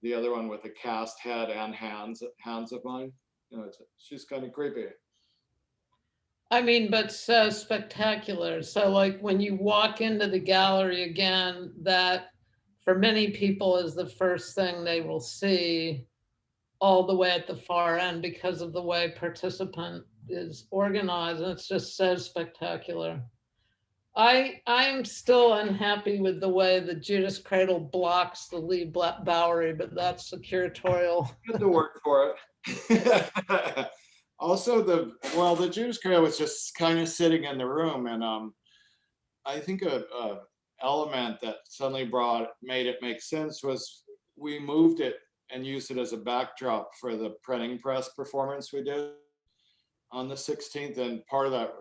the other one with a cast head and hands of mine. She's kind of creepy. I mean, but so spectacular. So like when you walk into the gallery again, that for many people is the first thing they will see all the way at the far end because of the way participant is organized. And it's just so spectacular. I'm still unhappy with the way the Judas Cradle blocks the Lee Bowery, but that's the curatorial. You have to work for it. Also, the Judas Cradle was just kind of sitting in the room, and I think a element that suddenly made it make sense was we moved it and used it as a backdrop for the printing press performance we did on the 16th, and part of that,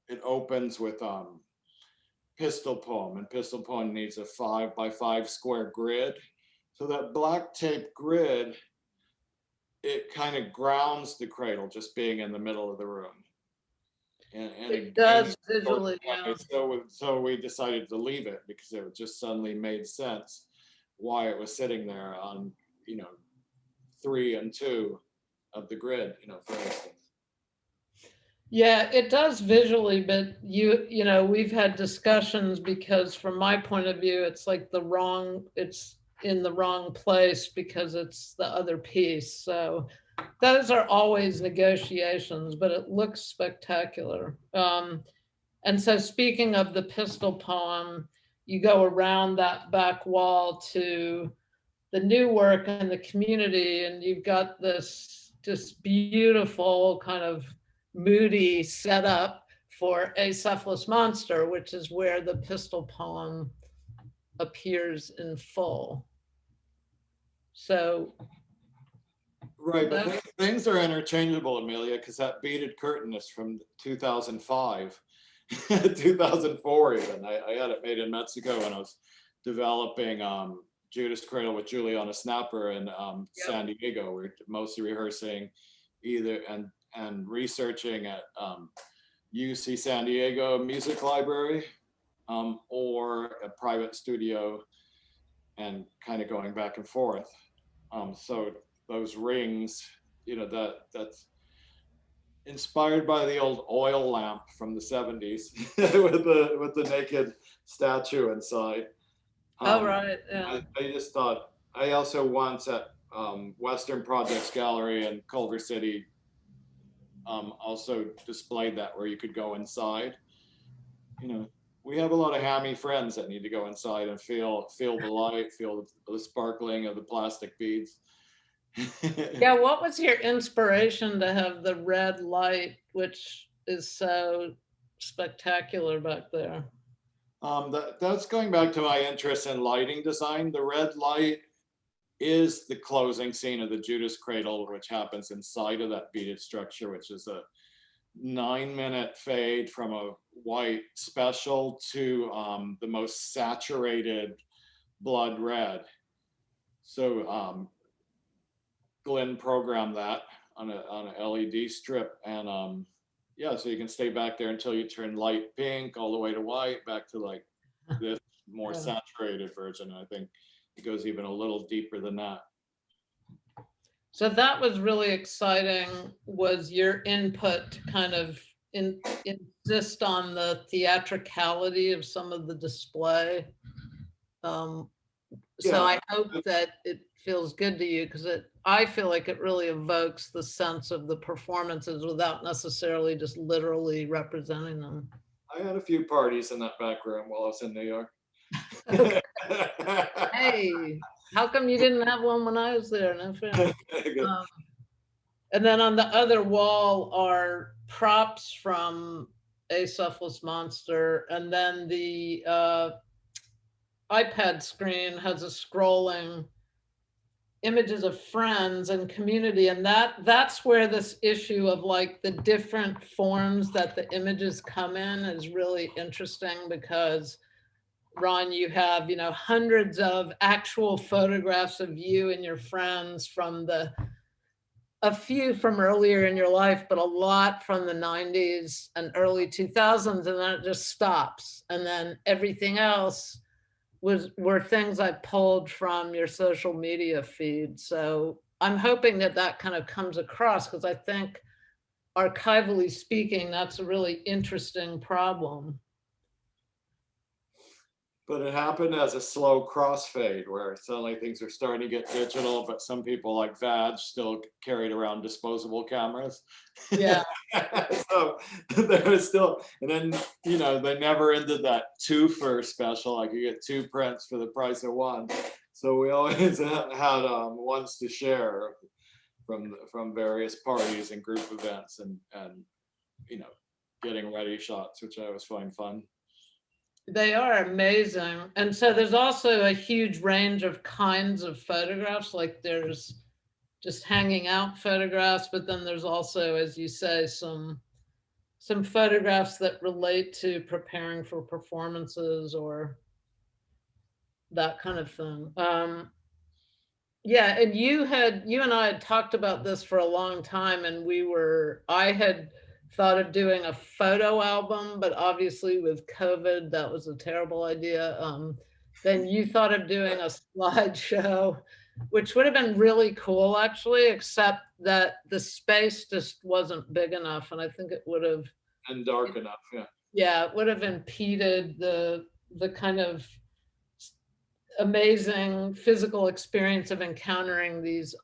it opens with Pistol Poem, and Pistol Poem needs a 5x5 square grid. So that black tape grid, it kind of grounds the cradle just being in the middle of the room. And it does visually, yeah. So we decided to leave it because it just suddenly made sense why it was sitting there on, 3 and 2 of the grid, for instance. Yeah, it does visually, but we've had discussions because from my point of view, it's like it's in the wrong place because it's the other piece. So those are always negotiations, but it looks spectacular. And so speaking of the Pistol Poem, you go around that back wall to the new work in the community, and you've got this just beautiful kind of moody setup for Acephalous Monster, which is where the Pistol Poem appears in full. So right, but things are interchangeable, Amelia, because that beaded curtain is from 2005, 2004 even. I had it made in Mexico when I was developing Judas Cradle with Juliana Snapper in San Diego. We're mostly rehearsing and researching at UC San Diego Music Library or a private studio, and kind of going back and forth. So those rings, that's inspired by the old oil lamp from the 70s with the naked statue inside. Oh, right. Yeah. I just thought, I also once at Western Projects Gallery in Culver City also displayed that, where you could go inside. We have a lot of hammy friends that need to go inside and feel the light, feel the sparkling of the plastic beads. Yeah, what was your inspiration to have the red light, which is so spectacular back there? That's going back to my interest in lighting design. The red light is the closing scene of the Judas Cradle, which happens inside of that beaded structure, which is a 9-minute fade from a white special to the most saturated blood red. So Glenn programmed that on a LED strip, and so you can stay back there until you turn light pink all the way to white, back to like this more saturated version. And I think it goes even a little deeper than that. So that was really exciting, was your input to kind of insist on the theatricality of some of the display. So I hope that it feels good to you, because I feel like it really evokes the sense of the performances without necessarily just literally representing them. I had a few parties in that back room while I was in New York. Hey, how come you didn't have one when I was there? No fair. And then on the other wall are props from Acephalous Monster, and then the iPad screen has a scrolling images of friends and community, and that's where this issue of like the different forms that the images come in is really interesting, because Ron, you have, hundreds of actual photographs of you and your friends from a few from earlier in your life, but a lot from the 90s and early 2000s, and then it just stops. And then everything else were things I pulled from your social media feed. So I'm hoping that that kind of comes across, because I think, archivally speaking, that's a really interesting problem. But it happened as a slow crossfade where suddenly things are starting to get digital, but some people like Vag still carried around disposable cameras. Yeah. So there was still, and then, they never ended that two for special, like you get two prints for the price of one. So we always had ones to share from various parties and group events, and getting ready shots, which I always find fun. They are amazing. And so there's also a huge range of kinds of photographs. Like there's just hanging out photographs, but then there's also, as you say, some photographs that relate to preparing for performances or that kind of thing. Yeah, and you and I had talked about this for a long time, and I had thought of doing a photo album, but obviously with COVID, that was a terrible idea. Then you thought of doing a slideshow, which would have been really cool, actually, except that the space just wasn't big enough, and I think it would have, And dark enough, yeah. yeah, it would have impeded the kind of amazing physical experience of encountering these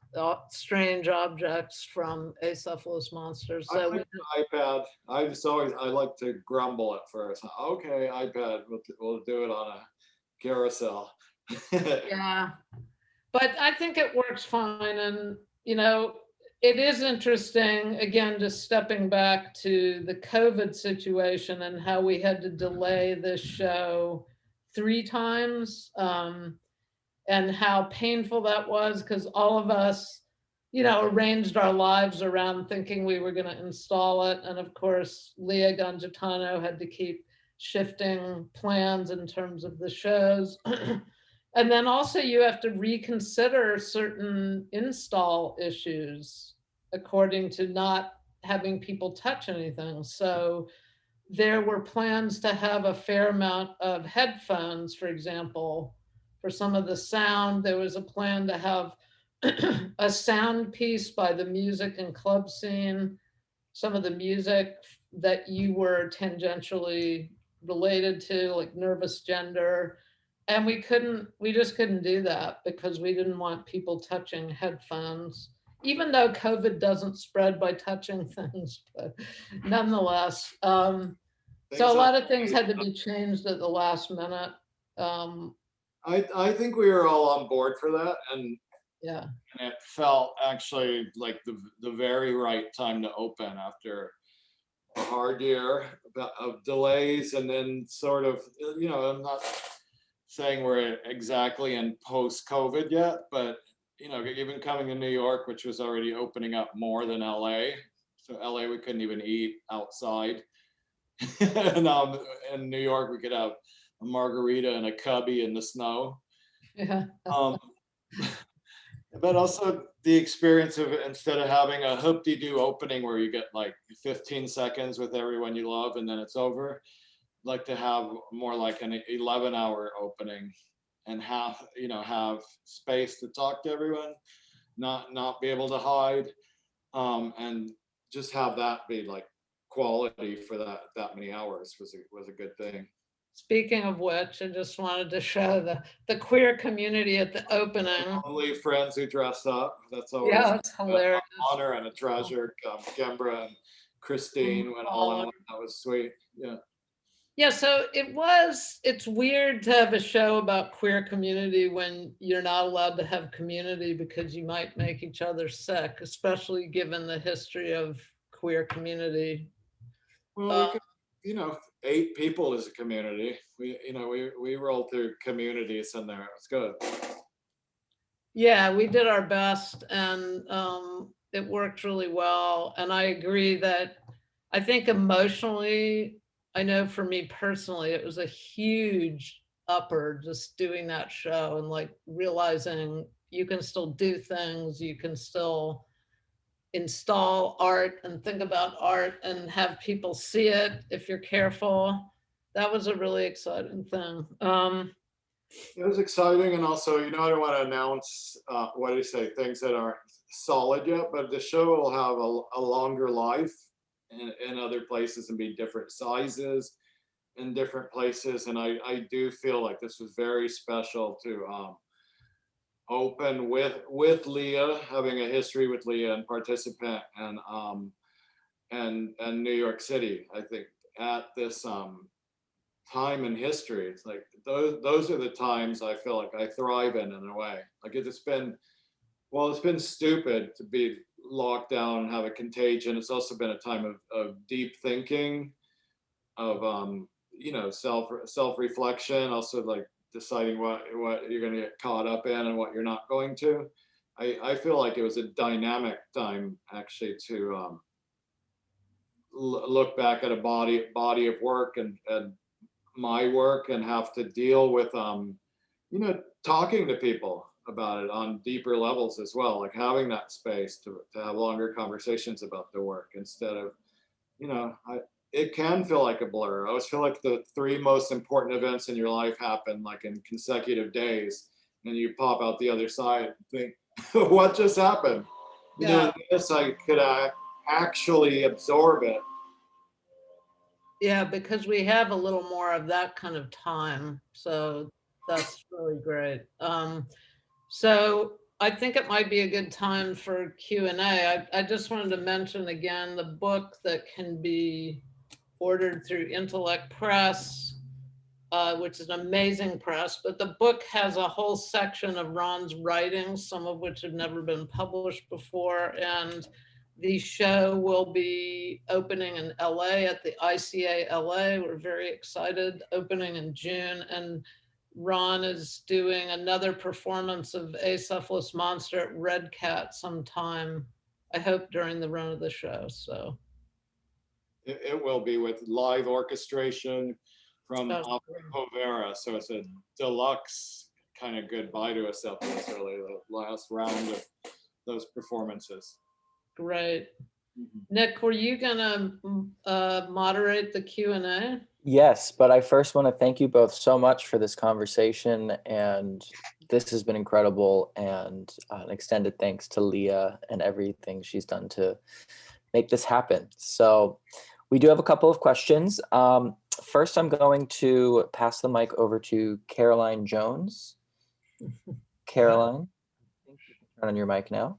strange objects from Acephalous Monsters. I So like the iPad. I like to grumble at first. Okay, iPad, we'll do it on a carousel. yeah, but I think it works fine. And, it is interesting, again, just stepping back to the COVID situation and how we had to delay this show 3 times. And how painful that was, because all of us, arranged our lives around thinking we were going to install it. And of course, Leah Gangitano had to keep shifting plans in terms of the shows. And then also you have to reconsider certain install issues according to not having people touch anything. So there were plans to have a fair amount of headphones, for example, for some of the sound. There was a plan to have a sound piece by the music and club scene, some of the music that you were tangentially related to, like Nervous Gender. And we just couldn't do that because we didn't want people touching headphones, even though COVID doesn't spread by touching things, but nonetheless. So a lot of things had to be changed at the last minute. I think we were all on board for that, and Yeah. it felt actually like the very right time to open after a hard year of delays, and then sort of, I'm not saying we're exactly in post-COVID yet, but even coming to New York, which was already opening up more than LA. So LA, we couldn't even eat outside. And in New York, we could have a margarita and a cubby in the snow. Yeah. But also the experience of, instead of having a hoop-de-doo opening where you get like 15 seconds with everyone you love and then it's over, like to have more like an 11-hour opening and have space to talk to everyone, not be able to hide, and just have that be like quality for that many hours was a good thing. Speaking of which, I just wanted to show the queer community at the opening. Only friends who dress up. That's always It's hilarious. an honor and a treasure. Gembra and Christine went all in. That was sweet. Yeah. Yeah, so it's weird to have a show about queer community when you're not allowed to have community because you might make each other sick, especially given the history of queer community. Well, 8 people is a community. We roll through communities in there. It's good. Yeah, we did our best, and it worked really well. And I agree that I think emotionally, I know for me personally, it was a huge upper just doing that show and like realizing you can still do things, you can still install art and think about art and have people see it if you're careful. That was a really exciting thing. It was exciting, and also, I don't want to announce what do you say, things that aren't solid yet, but the show will have a longer life in other places and be different sizes in different places. And I do feel like this was very special to open with Leah, having a history with Leah and participant, and New York City. I think at this time in history, it's like those are the times I feel like I thrive in a way. Like it's been stupid to be locked down and have a contagion. It's also been a time of deep thinking, of self-reflection, also like deciding what you're going to get caught up in and what you're not going to. I feel like it was a dynamic time actually to look back at a body of work and my work, and have to deal with talking to people about it on deeper levels as well, like having that space to have longer conversations about the work instead of it can feel like a blur. I always feel like the three most important events in your life happen like in consecutive days, and you pop out the other side and think, what just happened? Yeah. This I could actually absorb it. Yeah, because we have a little more of that kind of time. So that's really great. So I think it might be a good time for Q&A. I just wanted to mention again the book that can be ordered through Intellect Press, which is an amazing press, but the book has a whole section of Ron's writings, some of which have never been published before. And the show will be opening in LA at the ICA LA. We're very excited, opening in June. And Ron is doing another performance of Acephalous Monster at Red Cat sometime, I hope during the run of the show. So It will be with live orchestration from oh, Povera. So it's a deluxe kind of goodbye to Acephalous, really, the last round of those performances. great. Nick, were you gonna moderate the Q&A? Yes, but I first want to thank you both so much for this conversation, and this has been incredible, and an extended thanks to Leah and everything she's done to make this happen. So we do have a couple of questions. First, I'm going to pass the mic over to Caroline Jones. Caroline, I think you can turn on your mic now.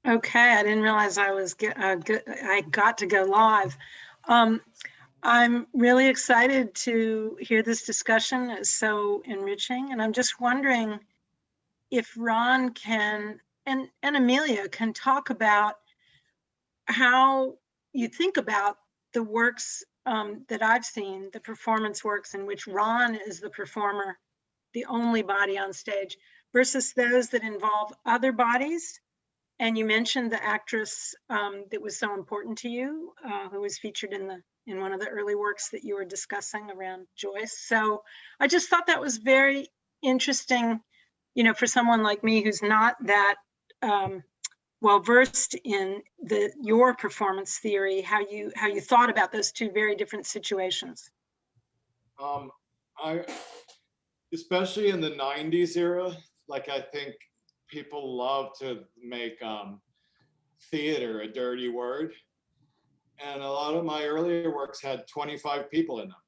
Okay, I didn't realize I got to go live. I'm really excited to hear this discussion. It's so enriching, and I'm just wondering if Ron can and Amelia can talk about how you think about the works that I've seen, the performance works in which Ron is the performer, the only body on stage, versus those that involve other bodies. And you mentioned the actress that was so important to you, who was featured in one of the early works that you were discussing around Joyce. So I just thought that was very interesting, for someone like me who's not that well versed in your performance theory, how you thought about those two very different situations. I especially in the 90s era, like I think people love to make theater a dirty word, and a lot of my earlier works had 25 people in them.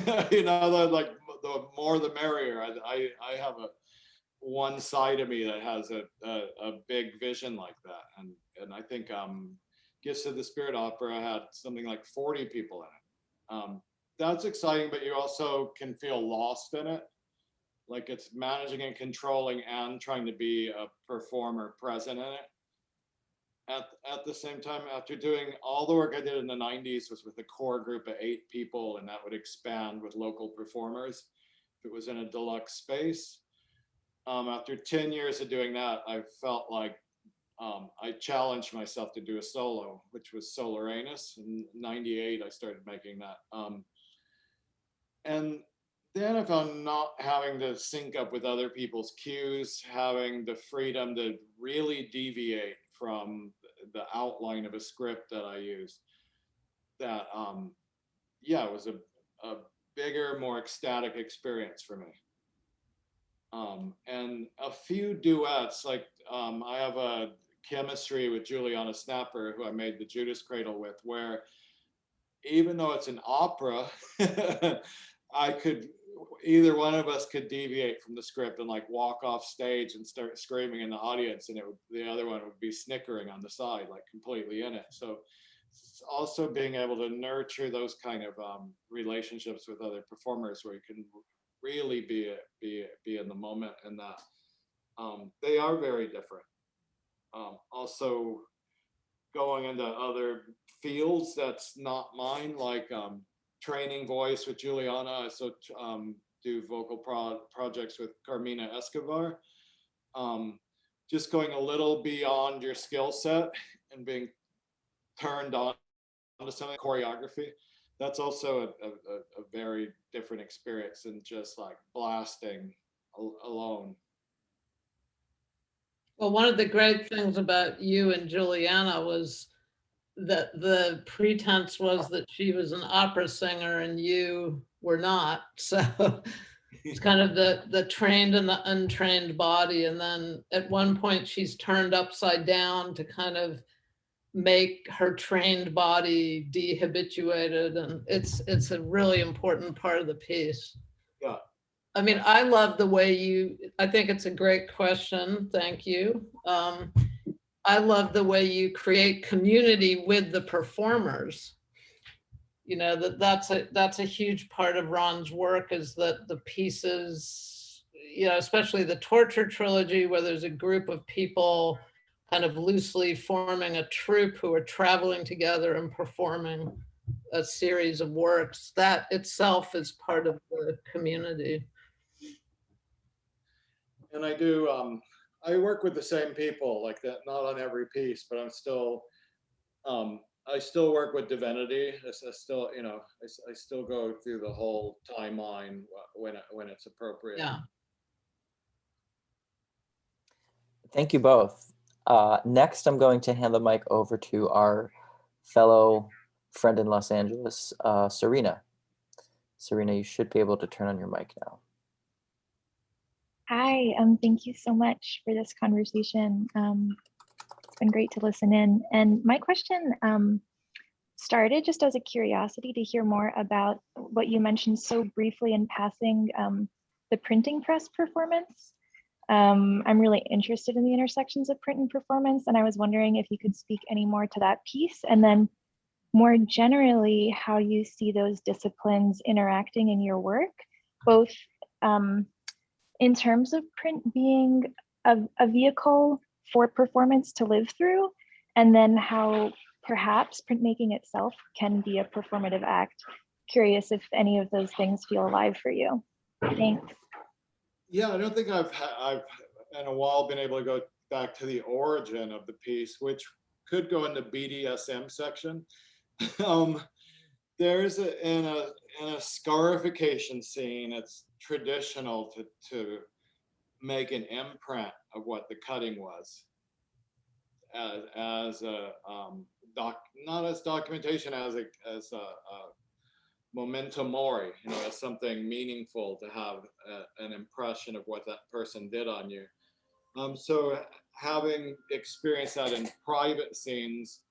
Like the more the merrier. I have one side of me that has a big vision like that, and I think Gifts of the Spirit Opera had something like 40 people in it. That's exciting, but you also can feel lost in it. Like it's managing and controlling and trying to be a performer present in it. At the same time, after doing all the work I did in the 90s was with a core group of 8 people, and that would expand with local performers if it was in a deluxe space. after 10 years of doing that, I felt like I challenged myself to do a solo, which was Solaranus. In '98, I started making that. And then I found not having to sync up with other people's cues, having the freedom to really deviate from the outline of a script that I used. That, yeah, it was a bigger, more ecstatic experience for me. And a few duets, like I have a chemistry with Juliana Snapper, who I made the Judas Cradle with, where even though it's an opera, I could, either one of us could deviate from the script and like walk off stage and start screaming in the audience, and the other one would be snickering on the side, like completely in it. So also being able to nurture those kind of relationships with other performers, where you can really be in the moment, and that they are very different. Also going into other fields that's not mine, like training voice with Juliana. I also do vocal projects with Carmina Escobar. Just going a little beyond your skill set and being turned on to some of the choreography. That's also a very different experience than just like blasting alone. Well, one of the great things about you and Juliana was that the pretense was that she was an opera singer and you were not. So it's kind of the trained and the untrained body. And then at one point she's turned upside down to kind of make her trained body dehabituated. And it's a really important part of the piece. Yeah. I mean, I love the way I think it's a great question. Thank you. I love the way you create community with the performers. You know, that's a huge part of Ron's work, is that the pieces, you know, especially the Torture trilogy, where there's a group of people kind of loosely forming a troupe who are traveling together and performing a series of works, that itself is part of the community. And I work with the same people like that, not on every piece, but I still work with Divinity. I still, you know, I still go through the whole timeline when it's appropriate. Yeah. Thank you both. Next, I'm going to hand the mic over to our fellow friend in Los Angeles, Serena. Serena, you should be able to turn on your mic now. Hi, thank you so much for this conversation. It's been great to listen in. And my question started just as a curiosity to hear more about what you mentioned so briefly in passing, the printing press performance. I'm really interested in the intersections of print and performance, and I was wondering if you could speak any more to that piece, and then more generally, how you see those disciplines interacting in your work, both in terms of print being a vehicle for performance to live through, and then how perhaps printmaking itself can be a performative act. Curious if any of those things feel alive for you. Thanks. Yeah, I don't think I've in a while been able to go back to the origin of the piece, which could go in the BDSM section. There's in a scarification scene, it's traditional to make an imprint of what the cutting was as a not as documentation, as a memento mori, you know, as something meaningful to have an impression of what that person did on you. So having experienced that in private scenes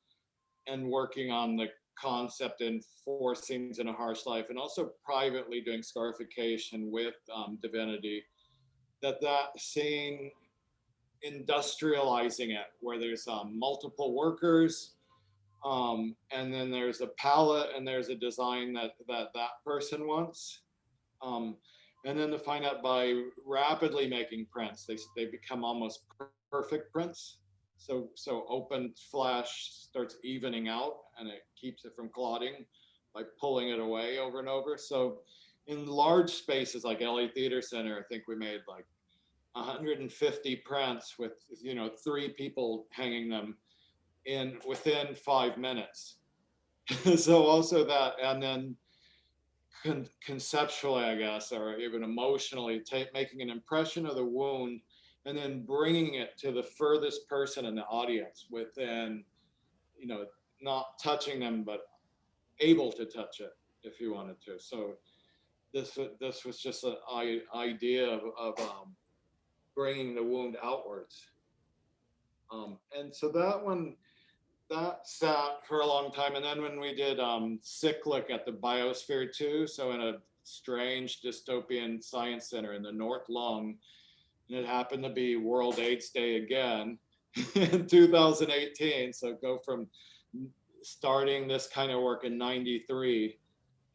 and working on the concept in 4 Scenes in a Harsh Life, and also privately doing scarification with Divinity, that scene, industrializing it, where there's multiple workers, and then there's a palette and there's a design that person wants, and then to find out by rapidly making prints, they become almost perfect prints. So open flash starts evening out, and it keeps it from clotting by pulling it away over and over. So in large spaces like LA Theater Center, I think we made like 150 prints with, 3 people hanging them within 5 minutes. So also that, and then conceptually, I guess, or even emotionally, making an impression of the wound and then bringing it to the furthest person in the audience within, not touching them, but able to touch it if you wanted to. So this was just an idea of bringing the wound outwards. And so that sat for a long time. And then when we did Cyclic at the Biosphere 2, so in a strange dystopian science center in the North Lung, and it happened to be World AIDS Day again in 2018. So go from starting this kind of work in 93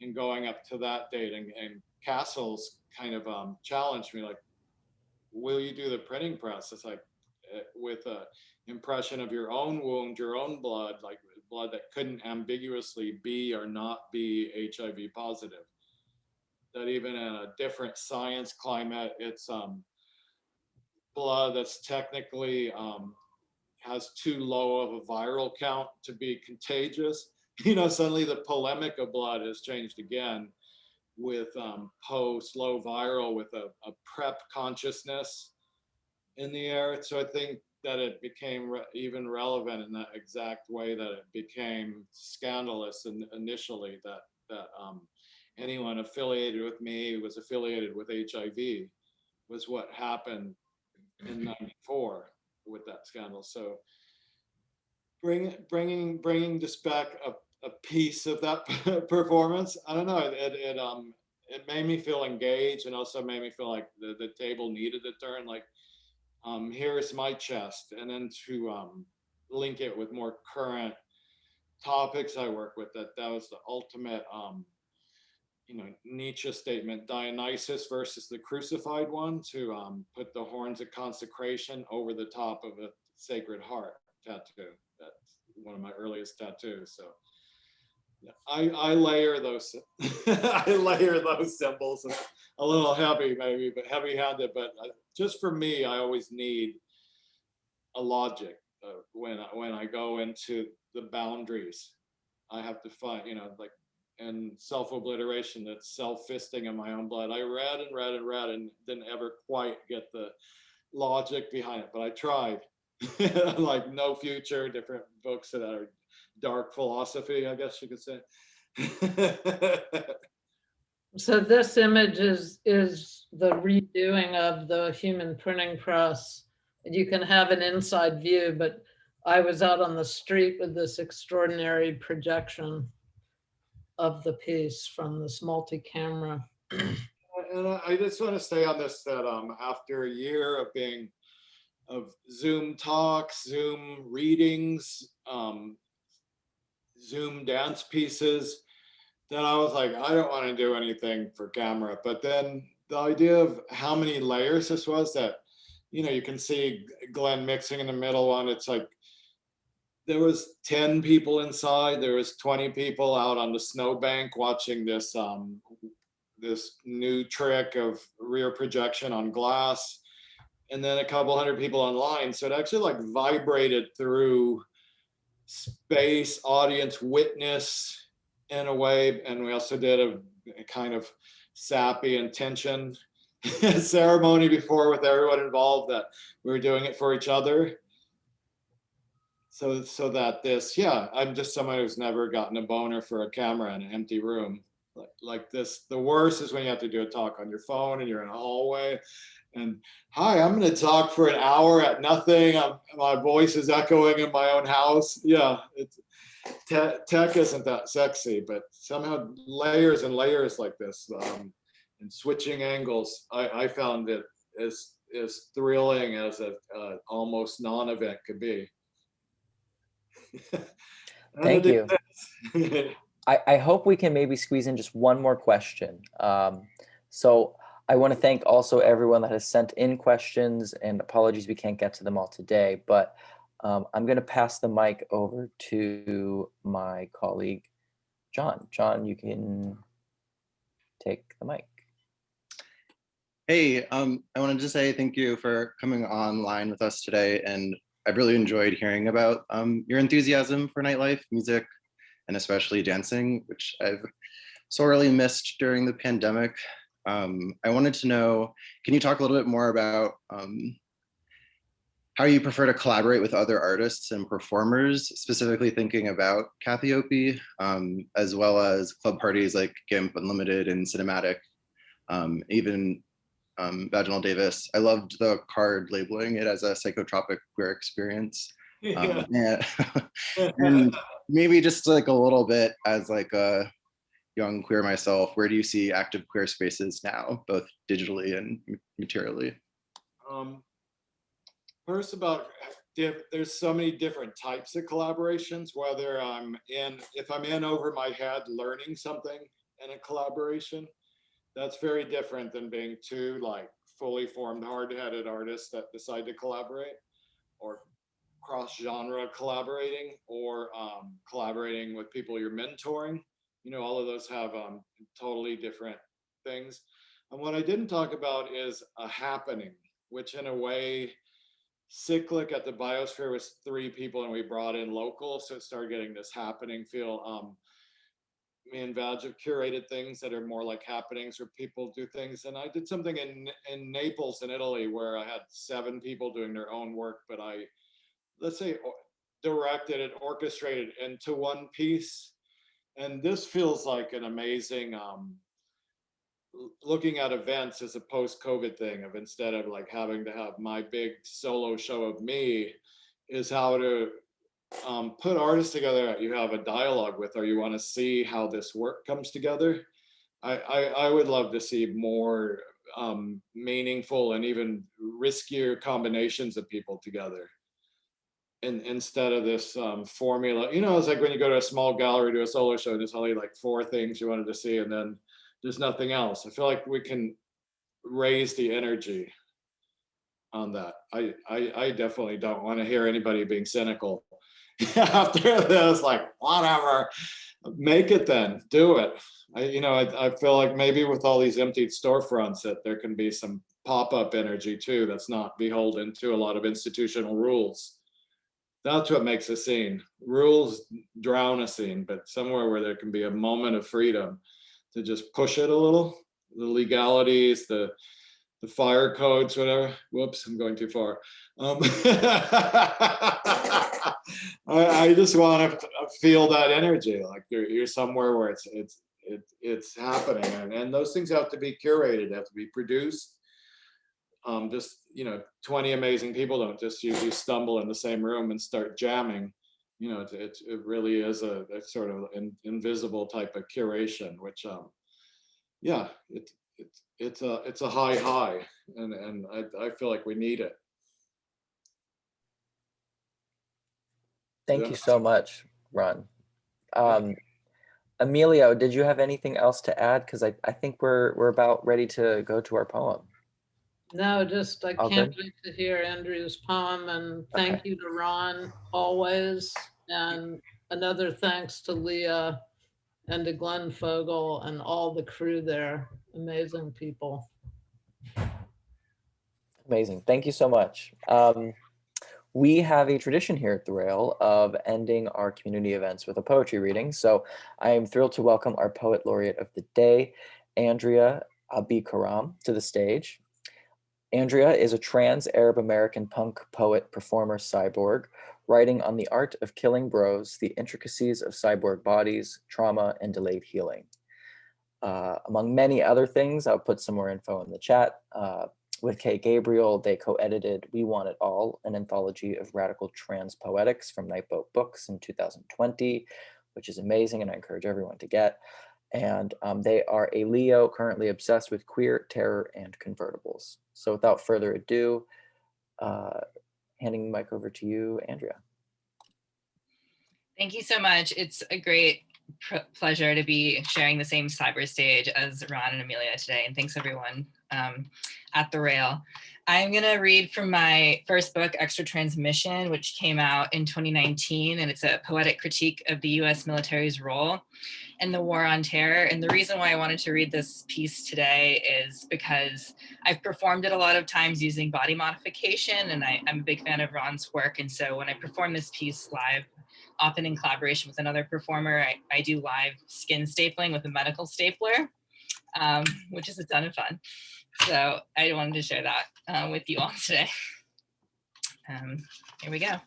and going up to that date. And Castles kind of challenged me, like, will you do the printing press? It's like, with a impression of your own wound, your own blood, like blood that couldn't ambiguously be or not be HIV positive. That even in a different science climate, it's blood that's technically has too low of a viral count to be contagious. Suddenly the polemic of blood has changed again with post-low viral, with a PrEP consciousness in the air. So I think that it became even relevant in that exact way that it became scandalous initially, that anyone affiliated with me was affiliated with HIV, was what happened in 94 with that scandal. So bringing this back a piece of that performance, I don't know, it made me feel engaged, and also made me feel like the table needed a turn, like, here's my chest, and then to link it with more current topics I work with, that was the ultimate Nietzsche statement, Dionysus versus the crucified one, to put the horns of consecration over the top of a Sacred Heart tattoo. That's one of my earliest tattoos. So I layer those I layer those symbols, a little heavy maybe, but heavy-handed. But just for me, I always need a logic when I go into the boundaries. I have to find, like, and self-obliteration, that's self-fisting in my own blood. I read and read and read and didn't ever quite get the logic behind it, but I tried. Like No Future, different books that are dark philosophy, I guess you could say. So this image is the redoing of the human printing press. You can have an inside view, but I was out on the street with this extraordinary projection of the piece from this multi-camera. And I just want to say on this that after a year of Zoom talks, Zoom readings, Zoom dance pieces, then I was like, I don't want to do anything for camera. But then the idea of how many layers this was, that, you can see Glenn mixing in the middle one. It's like, there was 10 people inside, there was 20 people out on the snowbank watching this this new trick of rear projection on glass, and then a couple hundred people online. So it actually like vibrated through space, audience, witness in a way. And we also did a kind of sappy and tension ceremony before with everyone involved, that we were doing it for each other. So that this, I'm just someone who's never gotten a boner for a camera in an empty room like this. The worst is when you have to do a talk on your phone and you're in a hallway and, hi, I'm going to talk for an hour at nothing. My voice is echoing in my own house. It's tech isn't that sexy, but somehow layers and layers like this, and switching angles, I found it as thrilling as a almost non-event could be. Thank you. I hope we can maybe squeeze in just one more question. So I want to thank also everyone that has sent in questions, and apologies we can't get to them all today, but I'm going to pass the mic over to my colleague, John. John, you can take the mic. Hey, I wanted to say thank you for coming online with us today, and I've really enjoyed hearing about your enthusiasm for nightlife, music, and especially dancing, which I've sorely missed during the pandemic. I wanted to know, can you talk a little bit more about how you prefer to collaborate with other artists and performers, specifically thinking about Cathiope, as well as club parties like GIMP Unlimited and Cinematic, even Vaginal Davis. I loved the card labeling it as a psychotropic queer experience. And, and maybe just like a little bit as like a young queer myself, where do you see active queer spaces now, both digitally and materially? First about, there's so many different types of collaborations, whether if I'm in over my head learning something in a collaboration, that's very different than being two like fully formed hard-headed artists that decide to collaborate, or cross-genre collaborating, or collaborating with people you're mentoring. You know, all of those have totally different things. And what I didn't talk about is a happening, which in a way, Cyclic at the Biosphere was 3 people and we brought in local, so it started getting this happening feel. Me and Vaj have curated things that are more like happenings where people do things. And I did something in Naples in Italy where I had 7 people doing their own work, but I, let's say, directed it, orchestrated into one piece. And this feels like an amazing, looking at events as a post-COVID thing of, instead of like having to have my big solo show of me, is how to put artists together that you have a dialogue with, or you want to see how this work comes together. I would love to see more meaningful and even riskier combinations of people together. And instead of this formula, you know, it's like when you go to a small gallery to a solo show, there's only like 4 things you wanted to see, and then there's nothing else. I feel like we can raise the energy on that. I definitely don't want to hear anybody being cynical after this, like, whatever, make it then, do it. I feel like maybe with all these emptied storefronts that there can be some pop-up energy too that's not beholden to a lot of institutional rules. That's what makes a scene. Rules drown a scene, but somewhere where there can be a moment of freedom to just push it a little. The legalities, the fire codes, whatever. Whoops, I'm going too far. I just want to feel that energy, like you're somewhere where it's happening, and those things have to be curated, have to be produced. Just 20 amazing people don't just usually stumble in the same room and start jamming. It really is a sort of invisible type of curation, which it's a high, and I feel like we need it. Thank you so much, Ron. Amelia, did you have anything else to add? Because I think we're about ready to go to our poem. No, just I All can't good? wait to hear Andrew's poem, and thank you to Ron always, and another thanks to Leah and to Glenn Fogel and all the crew there. Amazing people. Amazing. Thank you so much. We have a tradition here at the Rail of ending our community events with a poetry reading. So I am thrilled to welcome our poet laureate of the day, Andrea Abi-Karam, to the stage. Andrea is a trans Arab American punk poet, performer, cyborg, writing on the art of killing bros, the intricacies of cyborg bodies, trauma, and delayed healing. Among many other things, I'll put some more info in the chat. With Kay Gabriel, they co-edited We Want It All, an anthology of radical trans poetics from Nightboat Books in 2020, which is amazing and I encourage everyone to get. And they are a Leo currently obsessed with queer, terror, and convertibles. So without further ado, handing the mic over to you, Andrea. Thank you so much. It's a great pleasure to be sharing the same cyber stage as Ron and Amelia today. And thanks everyone at the Rail. I'm gonna read from my first book, Extra Transmission, which came out in 2019, and it's a poetic critique of the US military's role and the War on Terror. And the reason why I wanted to read this piece today is because I've performed it a lot of times using body modification, and I'm a big fan of Ron's work. And so when I perform this piece live, often in collaboration with another performer, I do live skin stapling with a medical stapler, which is a ton of fun. So I wanted to share that with you all today. Here we go.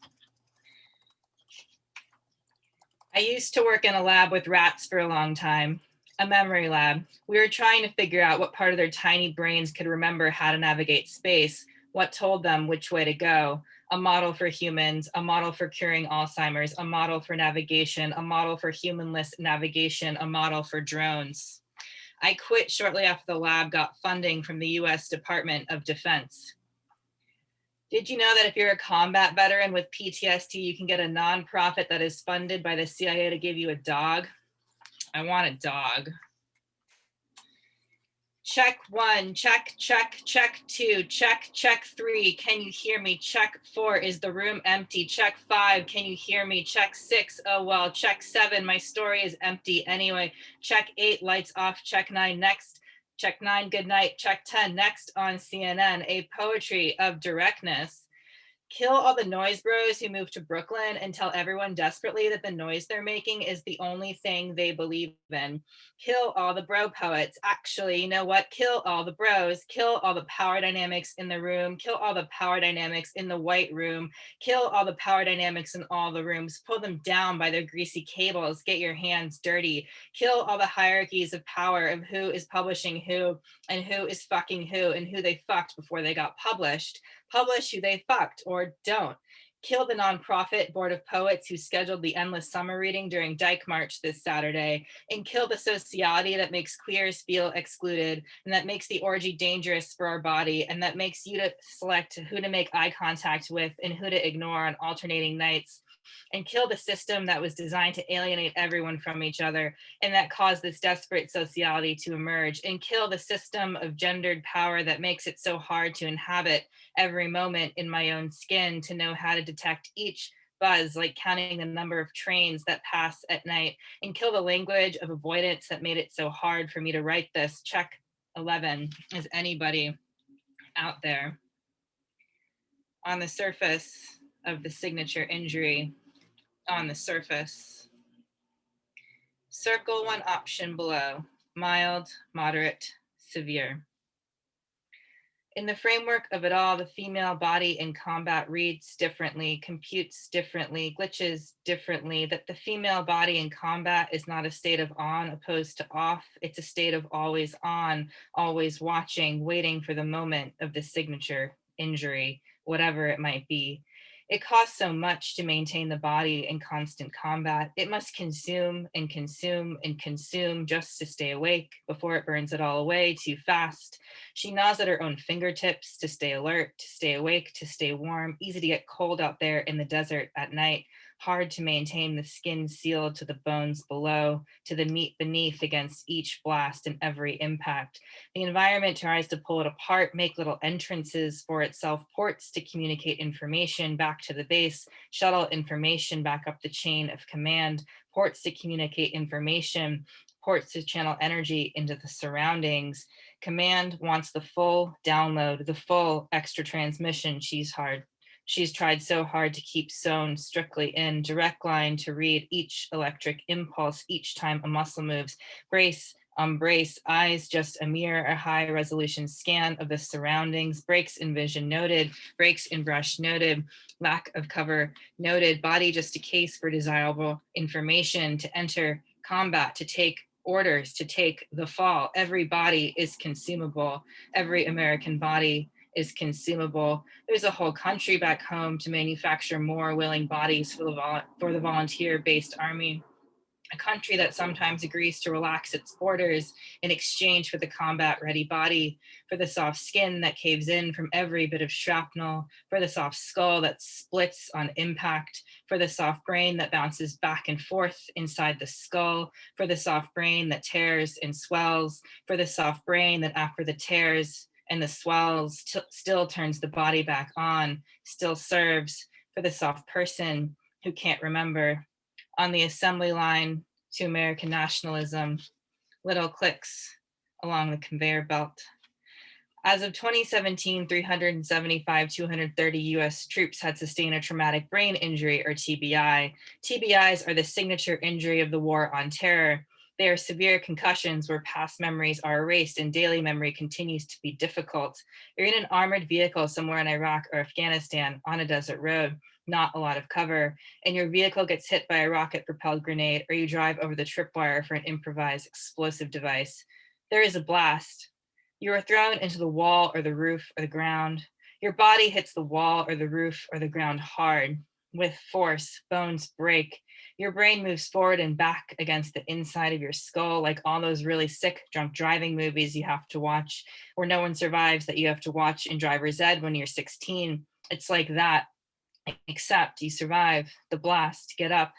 I used to work in a lab with rats for a long time, a memory lab. We were trying to figure out what part of their tiny brains could remember how to navigate space, what told them which way to go. A model for humans, a model for curing Alzheimer's, a model for navigation, a model for humanless navigation, a model for drones. I quit shortly after the lab got funding from the US Department of Defense. Did you know that if you're a combat veteran with PTSD, you can get a nonprofit that is funded by the CIA to give you a dog? I want a dog. Check 1, check 2, check 3. Can you hear me? Check 4, is the room empty? Check 5, can you hear me? Check 6, oh well. Check 7, my story is empty anyway. Check 8, lights off. Check 9, next. Check 9, good night. Check 10, next on CNN, a poetry of directness. Kill all the noise bros who moved to Brooklyn and tell everyone desperately that the noise they're making is the only thing they believe in. Kill all the bro poets. Actually, you know what? Kill all the bros. Kill all the power dynamics in the room. Kill all the power dynamics in the white room. Kill all the power dynamics in all the rooms. Pull them down by their greasy cables. Get your hands dirty. Kill all the hierarchies of power of who is publishing who and who is fucking who and who they fucked before they got published. Publish who they fucked or don't. Kill the nonprofit board of poets who scheduled the endless summer reading during Dyke March this Saturday, and kill the sociality that makes queers feel excluded and that makes the orgy dangerous for our body and that makes you to select who to make eye contact with and who to ignore on alternating nights. And kill the system that was designed to alienate everyone from each other and that caused this desperate sociality to emerge. And kill the system of gendered power that makes it so hard to inhabit every moment in my own skin, to know how to detect each buzz, like counting the number of trains that pass at night. And kill the language of avoidance that made it so hard for me to write this. Check 11. Is anybody out there? On the surface of the signature injury, on the surface. Circle one option below: mild, moderate, severe. In the framework of it all, the female body in combat reads differently, computes differently, glitches differently, that the female body in combat is not a state of on opposed to off. It's a state of always on, always watching, waiting for the moment of the signature injury, whatever it might be. It costs so much to maintain the body in constant combat. It must consume and consume and consume just to stay awake before it burns it all away too fast. She gnaws at her own fingertips to stay alert, to stay awake, to stay warm. Easy to get cold out there in the desert at night. Hard to maintain the skin sealed to the bones below, to the meat beneath against each blast and every impact. The environment tries to pull it apart, make little entrances for itself, ports to communicate information back to the base, shuttle information back up the chain of command, ports to communicate information, ports to channel energy into the surroundings. Command wants the full download, the full extra transmission. She's tried so hard to keep sewn strictly in, direct line to read each electric impulse each time a muscle moves. Brace, embrace, eyes just a mirror, a high resolution scan of the surroundings. Breaks in vision noted, breaks in brush noted, lack of cover noted. Body just a case for desirable information to enter combat, to take orders, to take the fall. Every body is consumable. Every American body is consumable. There's a whole country back home to manufacture more willing bodies for the volunteer-based army. A country that sometimes agrees to relax its borders in exchange for the combat-ready body, for the soft skin that caves in from every bit of shrapnel, for the soft skull that splits on impact, for the soft brain that bounces back and forth inside the skull, for the soft brain that tears and swells, for the soft brain that after the tears and the swells still turns the body back on, still serves, for the soft person who can't remember. On the assembly line, to American nationalism, little clicks along the conveyor belt. As of 2017, 375, 230 US troops had sustained a traumatic brain injury, or TBI. TBIs are the signature injury of the war on terror. They are severe concussions where past memories are erased and daily memory continues to be difficult. You're in an armored vehicle somewhere in Iraq or Afghanistan on a desert road, not a lot of cover, and your vehicle gets hit by a rocket-propelled grenade, or you drive over the tripwire for an improvised explosive device. There is a blast. You are thrown into the wall or the roof or the ground. Your body hits the wall or the roof or the ground hard. With force, bones break. Your brain moves forward and back against the inside of your skull, like all those really sick drunk driving movies you have to watch, where no one survives, that you have to watch in driver's ed when you're 16. It's like that, except you survive the blast, get up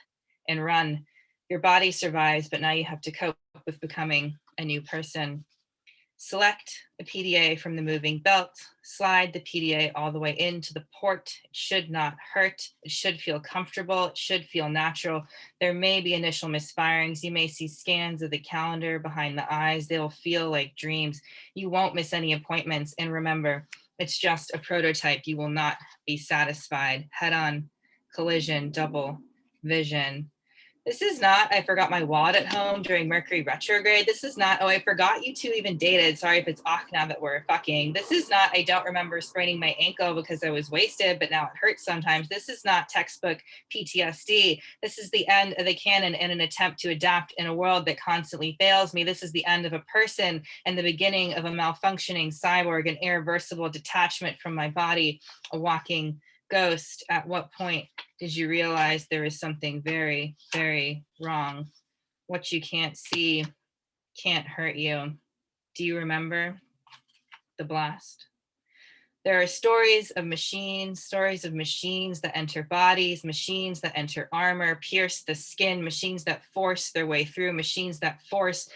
and run. Your body survives, but now you have to cope with becoming a new person. Select a PDA from the moving belt, slide the PDA all the way into the port. It should not hurt. It should feel comfortable. It should feel natural. There may be initial misfirings. You may see scans of the calendar behind the eyes. They'll feel like dreams. You won't miss any appointments. And remember, it's just a prototype. You will not be satisfied. Head on, collision, double vision. This is not, I forgot my wallet at home during Mercury retrograde. This is not, oh, I forgot you two even dated. Sorry if it's off now that we're fucking. This is not, I don't remember spraining my ankle because I was wasted, but now it hurts sometimes. This is not textbook PTSD. This is the end of the canon in an attempt to adapt in a world that constantly fails me. This is the end of a person and the beginning of a malfunctioning cyborg, an irreversible detachment from my body, a walking ghost. At what point did you realize there is something very, very wrong? What you can't see can't hurt you. Do you remember the blast? There are stories of machines that enter bodies, machines that enter armor, pierce the skin, machines that force their way through, machines that force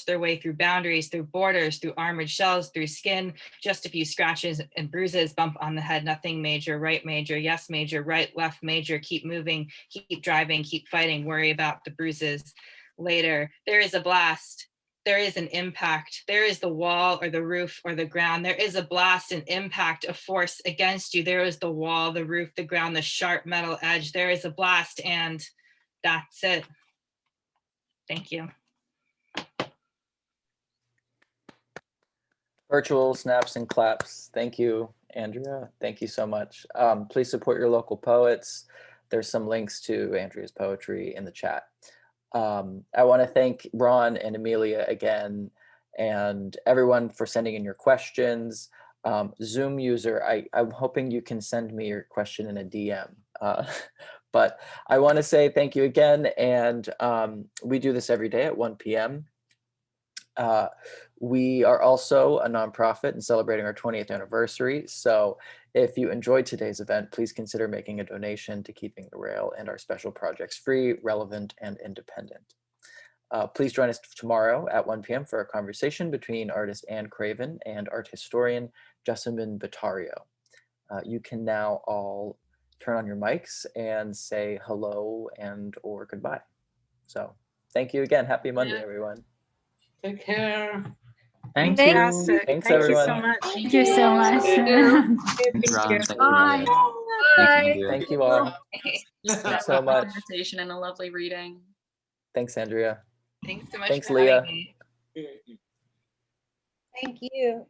their way through boundaries, through borders, through armored shells, through skin, just a few scratches and bruises, bump on the head, nothing major, right major, yes major, right, left major, keep moving, keep driving, keep fighting, worry about the bruises later. There is a blast. There is an impact. There is the wall or the roof or the ground. There is a blast, an impact, a force against you. There is the wall, the roof, the ground, the sharp metal edge. There is a blast, and that's it. Thank you. Virtual snaps and claps. Thank you, Andrea. Thank you so much. Please support your local poets. There's some links to Andrea's poetry in the chat. I want to thank Ron and Amelia again, and everyone for sending in your questions. Zoom user, I'm hoping you can send me your question in a DM. But I want to say thank you again, and we do this every day at 1 p.m. We are also a nonprofit and celebrating our 20th anniversary. So if you enjoyed today's event, please consider making a donation to keeping the Rail and our special projects free, relevant, and independent. Please join us tomorrow at 1 p.m. for a conversation between artist Anne Craven and art historian Jessamine Battario. You can now all turn on your mics and say hello and or goodbye. So thank you again. Happy Monday, everyone. Take care. Thank Thank you. Fantastic. Thanks, Thank everyone. you so much. Thank you so much. Thanks, Ron. Thanks, Bye. Amelia. Thanks, Andrea. Thank you all. Thanks so much. Conversation and a lovely reading. Thanks, Andrea. Thanks so much Thanks, for Leah. having me. Thank you.